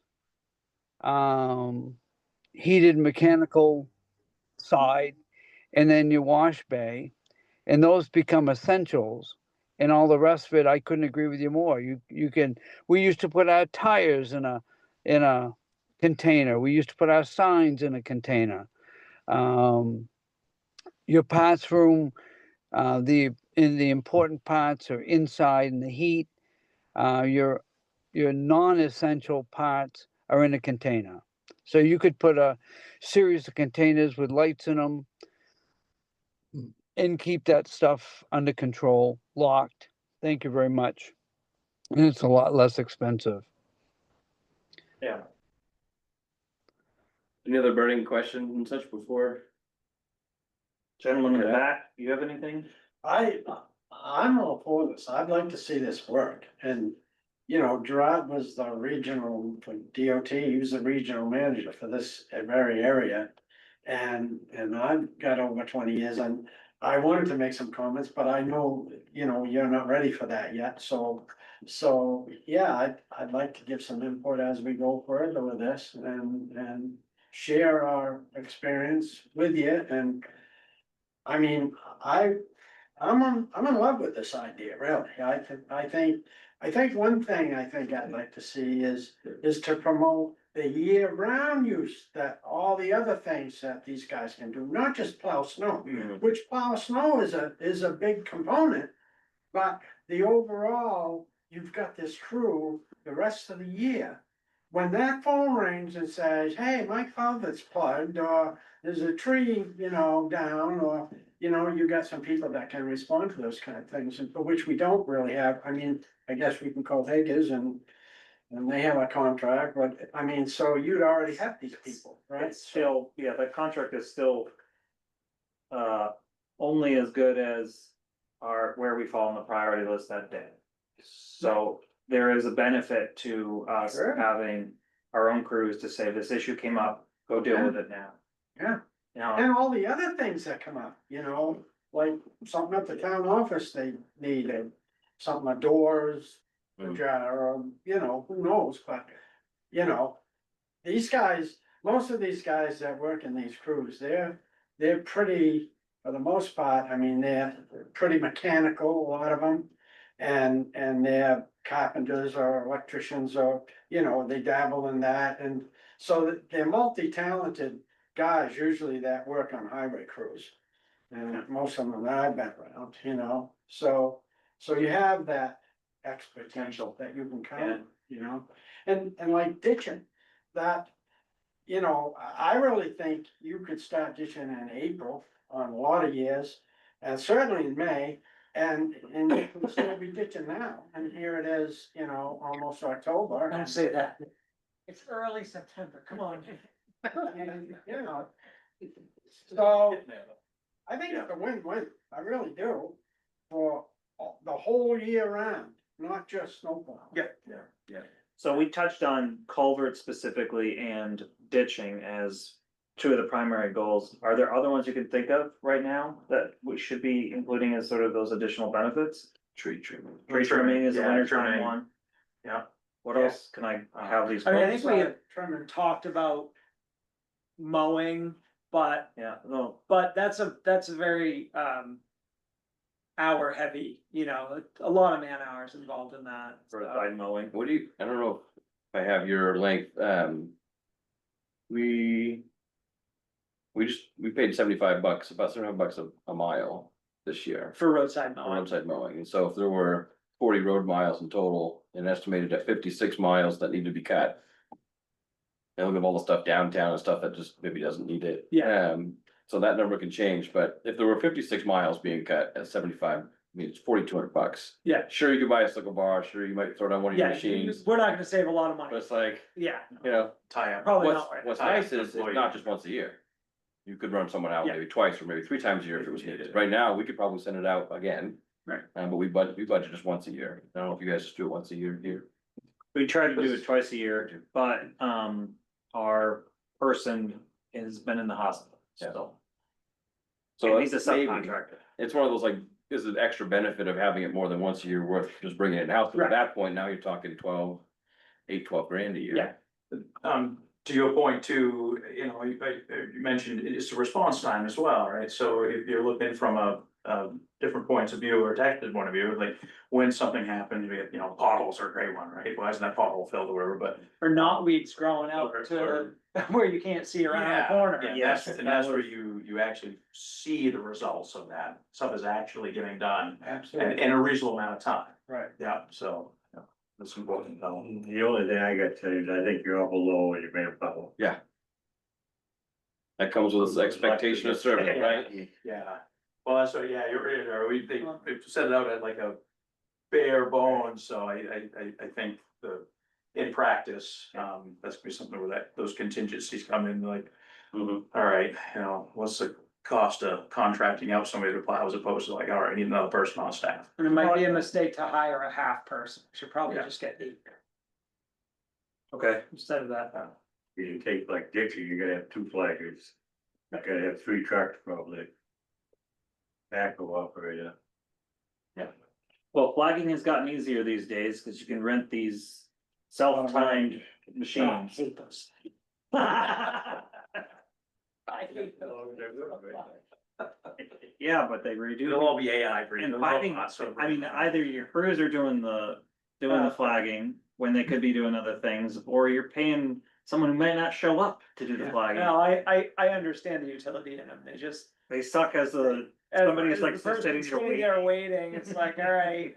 heated mechanical side, and then your wash bay, and those become essentials. And all the rest of it, I couldn't agree with you more. We used to put our tires in a container. We used to put our signs in a container. Your parts room, the important parts are inside in the heat. Your non-essential parts are in a container. So you could put a series of containers with lights in them and keep that stuff under control, locked. Thank you very much. And it's a lot less expensive. Yeah. Any other burning questions and such before? Gentleman in the Okay. back, you have anything? I'm all for this. I'd like to see this work and, you know, Gerard was the regional for DOT, he was the regional manager for this very area. And I've got over 20 years and I wanted to make some comments, but I know, you know, you're not ready for that yet, so. Yeah, I'd like to give some input as we go further with this and share our experience with you and. I mean, I'm in love with this idea, really. I think one thing I think I'd like to see is to promote the year-round use that all the other things that these guys can do, not just plow snow. Which plow snow is a big component, but the overall, you've got this crew the rest of the year. When that phone rings and says, hey, my culvert's plugged, or there's a tree, you know, down, or, you know, you got some people that can respond to those kind of things, and for which we don't really have, I mean, I guess we can call Higgins and they have a contract, but, I mean, so you'd already have these people, right? It's still, yeah, the contract is still. Only as good as where we fall on the priority list that day. So there is a benefit to us Sure. having our own crews to say, this issue came up, go deal with it now. Yeah. You know, And all the other things that come up, you know, like something at the town office, they needed something at doors, or, you know, who knows, but, you know. These guys, most of these guys that work in these crews, they're pretty, for the most part, I mean, they're pretty mechanical, a lot of them. And they're carpenters or electricians or, you know, they dabble in that, and so they're multi-talented guys usually that work on highway crews. And most of them that I've been around, you know, so you have that potential that you can count, on, you know, and like ditching, that, you know, I really think you could start ditching in April on a lot of years, and certainly in May, and you can still be ditching now, and here it is, you know, almost October. Don't say that. It's early September, come on. And, you know, so I think it's a win-win, I really do, for the whole year round, not just snowball. yeah. So we touched on culvert specifically and ditching as two of the primary goals. Are there other ones you can think of right now that we should be including as sort of those additional benefits? Tree trimming. Tree trimming is a Yeah, winter time trimming. one. Yeah. What else can I have these? I mean, I think we quotes? have talked about mowing, but, Yeah, no, but that's a very, hour heavy, a lot of man hours involved in that. for so. side mowing. What do you, I don't know if I have your length, we. We paid $75, about $75 a mile this year For roadside for mowing, roadside mowing, and so if there were 40 road miles in total, and estimated at 56 miles that need to be cut. And look at all the stuff downtown and stuff that just maybe doesn't need it. Yeah. So that number can change, but if there were 56 miles being cut at 75, I mean, it's $4,200. yeah, Sure, you could buy a cycle bar, sure, you might throw down one of your yeah, machines, we're not gonna save a lot of but money, it's like, yeah, Tie up. probably what's, not right. what's Tie up nice is it's employee. not just once a year. You could run someone out Yeah. maybe twice or maybe 3 times a year if it was needed. Right now, we could probably send it out again. Right. But we budget just once a year. I don't know if you guys just do it once a year here. We try to do it twice a year, but, our person has been in the hospital, so. So And he's a maybe- subcontractor. It's one of those like, is an extra benefit of having it more than once a year worth just bringing it in-house. But Right. at that point, now you're talking 12 grand a year. Yeah. To your point too, you mentioned it's a response time as well, right? So if you're looking from a different points of view or tactical point of view, like when something happens, potholes are a great one, right? Why isn't that pothole filled or whatever, but. Or knotweeds growing out Or- to where you can't see around the Yeah, corner. yeah, Yes, and that's where you actually see the results of that. Stuff is actually getting done Absolutely. in a reasonable amount of time. Right. Yeah, so, that's important. The only thing I got to say is I think you're awful low when you manpower. That comes with this expectation of service, right? Yeah, well, that's what, yeah, you're right, they've set it out at like a bare bones, so I think in practice, that's gonna be something where those contingencies come in like. Mhm. All right, what's the cost of contracting out somebody to plow as opposed to like, all right, I need another person on staff. And it might be a mistake to hire a half person, we should probably Yeah. just get 8 Okay, instead of that. You take like Dixie, you gotta have 2 flaggers. You gotta have 3 trucks probably. Backhoe operator. well, flagging has gotten easier these days, cause you can rent these self-timed machines. hate those. I hate those. Yeah, but they redo. It'll all be AI. for you. And They're flagging, robots, so- I mean, either your crews are doing the flagging when they could be doing other things, or you're paying someone who might not show up to do the flagging. No, I understand the utility in them, they just. They suck as somebody is like The person sitting there waiting, it's like, all right,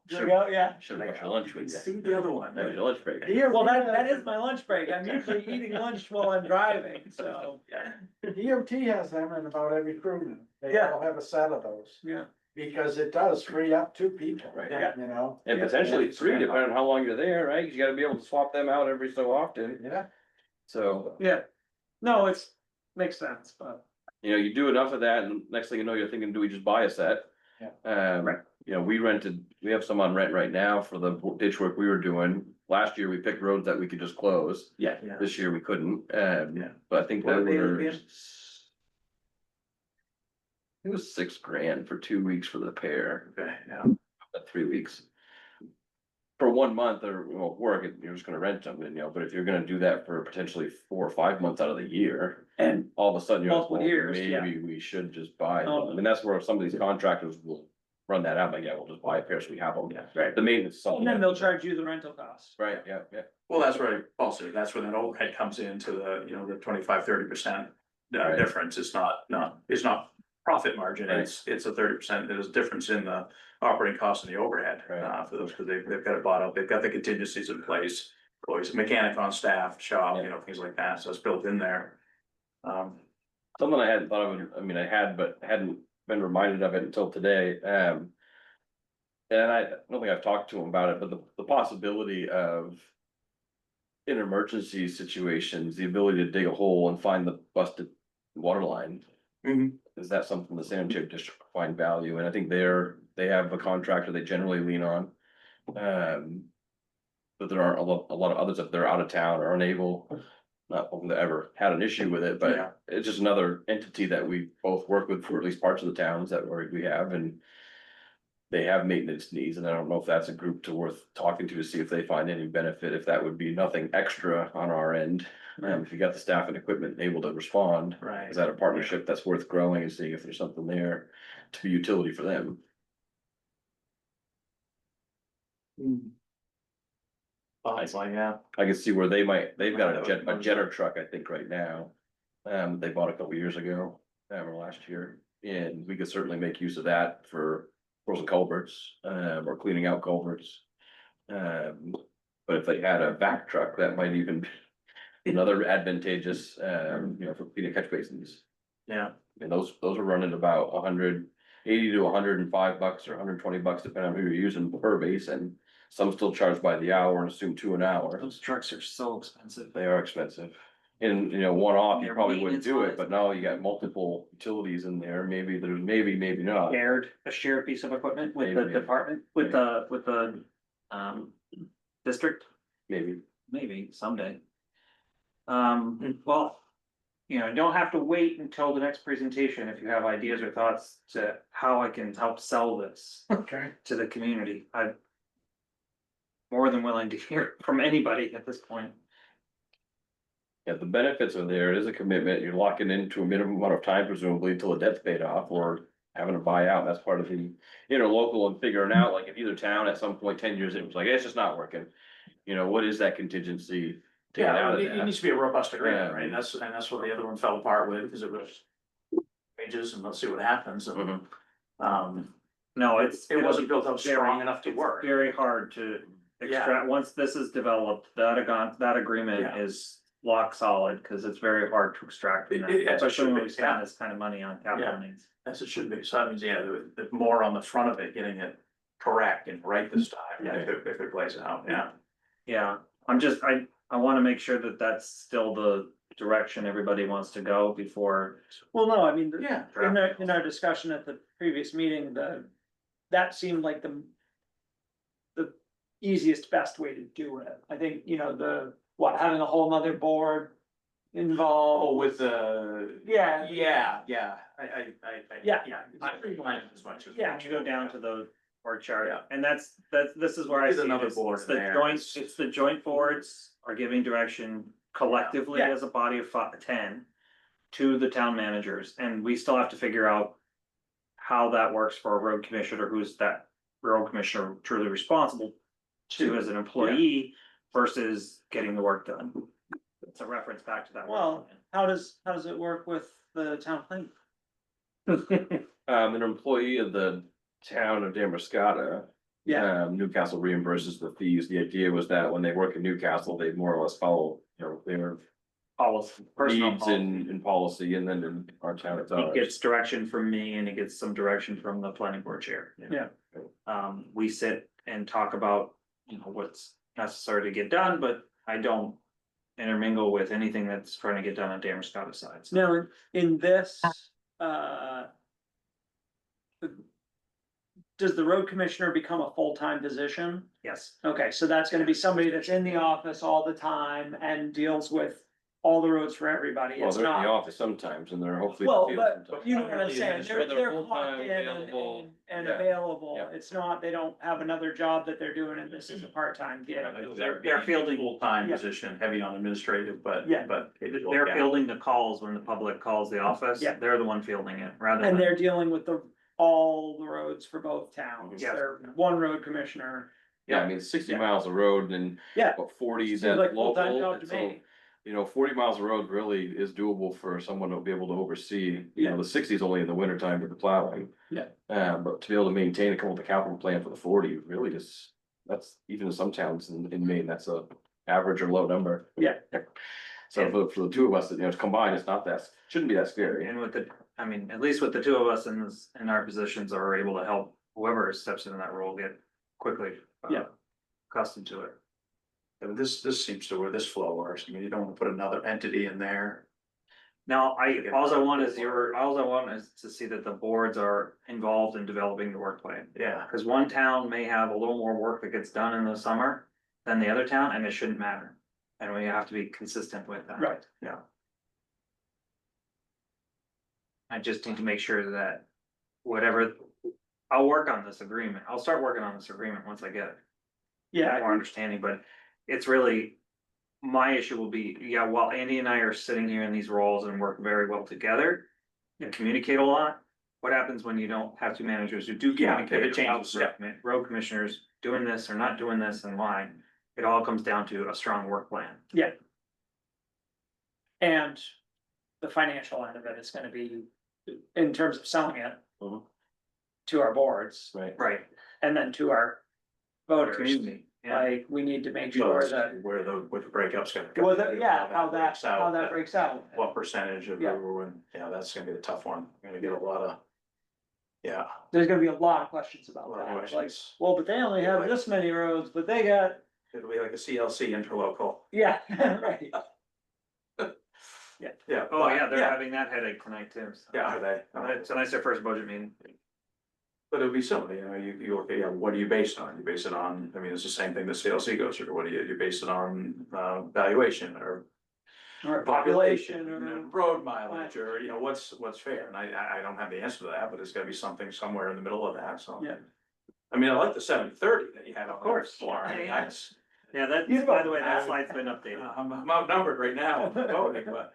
Sure. you go, yeah. Should have brought your lunch with you. See the other one. That was your lunch break. Well, that is my lunch break, I'm usually eating lunch while I'm driving, so, DOT has them in about every crew now. They Yeah. all have a set of those, yeah. because it does free up 2 people, Right. Yeah. you know? And potentially 3, depending on how long you're there, right? 'Cause you gotta be able to swap them out every so often, Yeah. so. Yeah, no, makes sense, but. You do enough of that, and next thing you know, you're thinking, do we just buy a set? Yeah. Right. We have some on rent right now for the ditch work we were doing. Last year, we picked roads that we could just close. Yeah. This year, we couldn't, Yeah. but I think What that are they were. again? It was $6,000 for 2 weeks for the pair, Okay, yeah. 3 weeks. For 1 month or, work, you're just gonna rent them, but if you're gonna do that for potentially 4 or 5 months out of the year. And All of a sudden, you're like, Multiple well, years, yeah. maybe we should just buy Oh. them, and that's where some of these contractors will run that out, like, yeah, we'll just buy a pair so we have them. Yeah. Right. The maintenance. is all- and then they'll charge you the rental cost. Right, yeah. Well, that's where also, that's where that overhead comes into the 25-30% Right. difference. It's not profit margin, Right. it's a 30%, there's a difference in the operating cost and the overhead. Right. For those, because they've got it bought up, they've got the contingencies in place, always a mechanic on staff, shop, things like that, so it's built in there. Something I hadn't thought of, I had, but hadn't been reminded of it until today, and I don't think I've talked to him about it, but the possibility of. In emergency situations, the ability to dig a hole and find the busted water line. Mhm. Is that something the sanitary district find value? And I think they have a contractor they generally lean on. But there are a lot of others if they're out of town or unable, not one that ever had an issue with it, Yeah. but it's just another entity that we both work with for at least parts of the towns that we have and. they have maintenance needs, and I don't know if that's a group to worth talking to see if they find any benefit, if that would be nothing extra on our end. If you got the staff and equipment able to respond, Right. is that a partnership that's worth growing and seeing if there's something there to be utility for them? Thoughts like, yeah. I can see where they've got a jetter truck, I think, right now. They bought a couple years ago, or last year, and we could certainly make use of that for frozen culverts, or cleaning out culverts. But if they had a vac truck, that might even be another advantageous, for cleaning catch basins. Yeah. And those are running about $180 to $105 or $120, depending on who you're using per basin. Some still charge by the hour and assume 2 an hour. Those trucks are so expensive. They are expensive. And, one off, you Their probably wouldn't do maintenance it, but now you got multiple utilities in there. Maybe there's, maybe not. A shared piece of equipment with the Maybe. department, with the, district, Maybe. maybe someday. Well, don't have to wait until the next presentation if you have ideas or thoughts to how I can help sell this Okay. to the community. I'm more than willing to hear from anybody at this point. Yeah, the benefits are there. It is a commitment. You're locking into a minimum amount of time presumably until the debt's paid off or having to buy out. That's part of the interlocal and figuring out, like, if either town at some point 10 years, it was like, it's just not working. What is that contingency to get out Yeah, of it that? needs to be a robust agreement, Yeah. right? That's what the other one fell apart with, because it was wages and let's see what happens. And, Mhm. No, it wasn't built up strong enough to it's work. very hard to Yeah. extract, once this is developed, that agreement Yeah. is lock solid, cause it's very hard to extract from that, It- it especially should when be, we spend yeah. this kind of money on capital Yeah. needs. As it should be. So that means, yeah, the more on the front of it, getting it correct and right this time, Yeah. if it plays out, yeah. Yeah, I wanna make sure that that's still the direction everybody wants to go before. Well, no, I mean, Yeah. in our discussion at the previous meeting, that seemed like the easiest, best way to do it. I think, having a whole nother board Oh, involved. with the. Yeah. Yeah. Yeah. I streamlined it as much as. Yeah. You go down to the org chart, Yeah. and this is where I There's see it, another it's board the there. joint, it's the joint boards are giving direction collectively Yeah. as a body of 10 to the town managers, and we still have to figure out how that works for a road commissioner, who's that road commissioner truly responsible to as an employee versus getting the work done. It's a reference back to that. Well, how does it work with the town planning? An employee of the town of Damariscotta. Yeah. Newcastle reimburses the fees. The idea was that when they work in Newcastle, they more or less follow, their Policy, personal needs policy. in policy, and then in our town it's He ours. gets direction from me and he gets some direction from the planning board chair. Yeah. We sit and talk about, what's necessary to get done, but I don't intermingle with anything that's trying to get done on Damariscotta side. So Now, in this, does the road commissioner become a full-time position? yes, Okay, so that's gonna be somebody that's in the office all the time and deals with all the roads for everybody. Well, It's they're in the not. office sometimes, and they're hopefully. in the Well, field but sometimes. you know what I'm saying, They're they're full-time, clocked in available. and Yeah. available, Yeah. it's not, they don't have another job that they're doing and this is a part-time gig. they're fielding, Full-time Yeah. position, heavy on administrative, but. Yeah. they're fielding the calls when the public calls the office. Yeah. They're the one fielding it rather And than. they're dealing with all the roads for both towns, Yes. they're one road commissioner, Yeah, I mean, 60 Yeah. miles of road and yeah. what 40 is Seems at like full-time local, job and to so, me. 40 miles of road really is doable for someone to be able to oversee. Yeah. The 60 is only in the winter time with the plowing. Yeah. But to be able to maintain and come with a capital plan for the 40, really just, that's even in some towns in Maine, that's a average or low number. Yeah. So for the two of us, combined, it's not that, shouldn't be that scary. And at least with the two of us in our positions are able to help whoever steps into that role get quickly. Yeah. Accustomed to it. And this seems to where this flow works. I mean, you don't want to put another entity in there. Now, all I want is to see that the boards are involved in developing the work plan. Yeah. Cause one town may have a little more work that gets done in the summer than the other town, and it shouldn't matter. And we have to be consistent with that. Right. Yeah. I just need to make sure that whatever I'll work on this agreement. I'll start working on this agreement once I get Yeah, more understanding, but it's really. My issue will be, yeah, while Andy and I are sitting here in these roles and work very well together. And communicate a lot, what happens when you don't have two managers who do Yeah, communicate? it changes, Road commissioners doing this or not doing this and why? It all comes down to a strong work plan. yeah. And the financial end of it is gonna be, in terms of selling it Mhm. to our boards Right. Right. and then to our voters. Community, yeah. Like, we need to make sure that, Where the breakup's gonna go. well, yeah, how breaks out, that breaks out. What percentage of Yeah. everyone, yeah, that's gonna be a tough one, We're gonna get a lot of. Yeah. There's gonna be a lot of questions a about lot of that, like, questions. well, but they only have this many roads, but they got, It'll be like a CLC interlocal. yeah, right. Yeah. Oh, yeah, they're Yeah, having that headache tonight too. So. yeah, are they? Tonight's their first budget meeting. But it'll be similar, you look at, what do you base it on? You base it on, I mean, it's the same thing the CLC goes through, what do you base it on, valuation or Or population, or, road mileage, or, what's fair? And I don't have the answer to that, but it's gotta be something somewhere in the middle of that, so. Yeah. I mean, I like the 70-30 that you had on. Of course. Floor, I mean, Yeah. that's, Yeah, that, You by the way, that vote. slide's been updated. I'm outnumbered right now voting, but.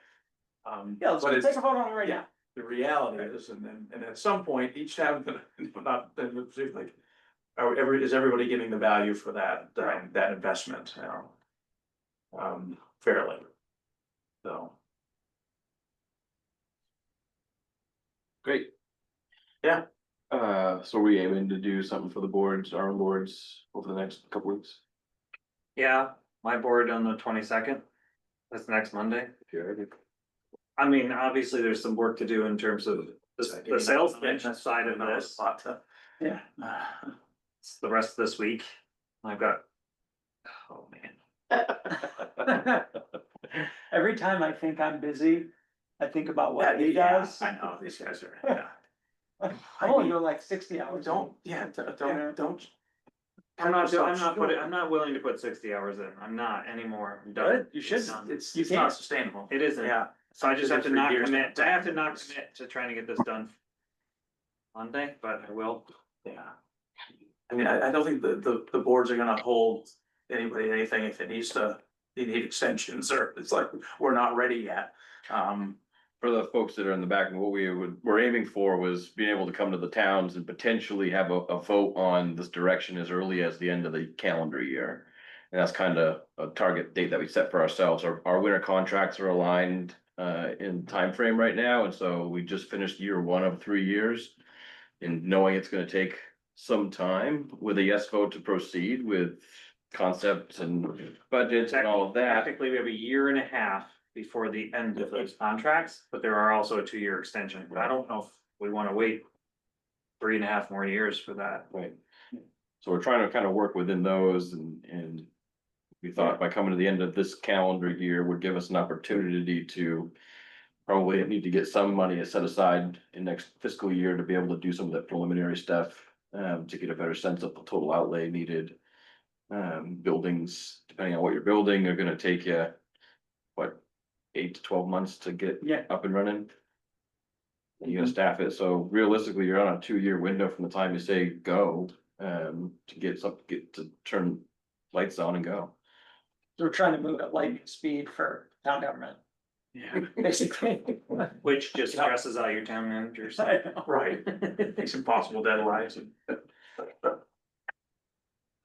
yeah, let's but take it's, a vote on it right yeah. now. the reality is, and at some point, each town, not, it seems like. Is everybody getting the value for that, that investment, fairly? So. Great. Yeah. So we aiming to do something for the boards, our own boards over the next couple weeks? Yeah, my board on the 22nd. That's next Monday. If you're ready. I mean, obviously, there's some work to do in terms of the sales side of this. Yeah. It's the rest of this week. I've got. Oh, man. Every time I think I'm busy, I think about what he Yeah, does. I know, these guys are, yeah. I'm only doing like 60 hours. Don't. I'm not willing to put 60 hours in. I'm not anymore. I'm done. Good, you should. It's done. It's You not can't. sustainable. It isn't. Yeah. So I just have to For not years now. commit, I have to not commit to trying to get this done. Monday, but I will. Yeah. I mean, I don't think the boards are gonna hold anybody anything if it needs to, they need extensions, or it's like, we're not ready yet. For the folks that are in the back, what we're aiming for was being able to come to the towns and potentially have a vote on this direction as early as the end of the calendar year. And that's kind of a target date that we set for ourselves. Our winter contracts are aligned in time frame right now, and so we just finished year 1 of 3 years. And knowing it's gonna take some time with a yes vote to proceed with concepts and budgets and all of that. Technically, we have a year and a half before the end of those contracts, but there are also a 2-year extension. But I don't know if we want to wait 3.5 more years for that. Right. So we're trying to kind of work within those and we thought by coming to the end of this calendar year would give us an opportunity to probably need to get some money set aside in next fiscal year to be able to do some of that preliminary stuff, to get a better sense of the total outlay needed. Buildings, depending on what you're building, are gonna take you, what, 8 to 12 months to get Yeah. up and running. And you gotta staff it, so realistically, you're on a 2-year window from the time you say go, to get to turn lights on and go. We're trying to move at lightning speed for town government, Yeah. basically. Which just stresses out your town managers. I know. Right, it's impossible deadlines.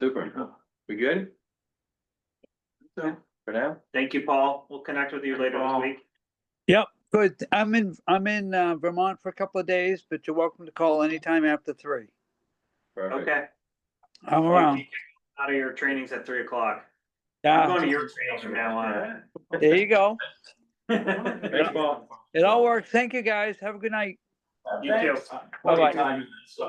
Super, we good? So, For now? Thank you, Paul. We'll connect with you later this week. Good. I'm in Vermont for a couple of days, but you're welcome to call anytime after 3. Perfect. Okay. I'm around. Out of your trainings at 3 o'clock. I'm Yeah, going to your trainings from now on. there you go. Thanks, Paul. It all works. Thank you, guys. Have a good night. You too. Bye-bye. time.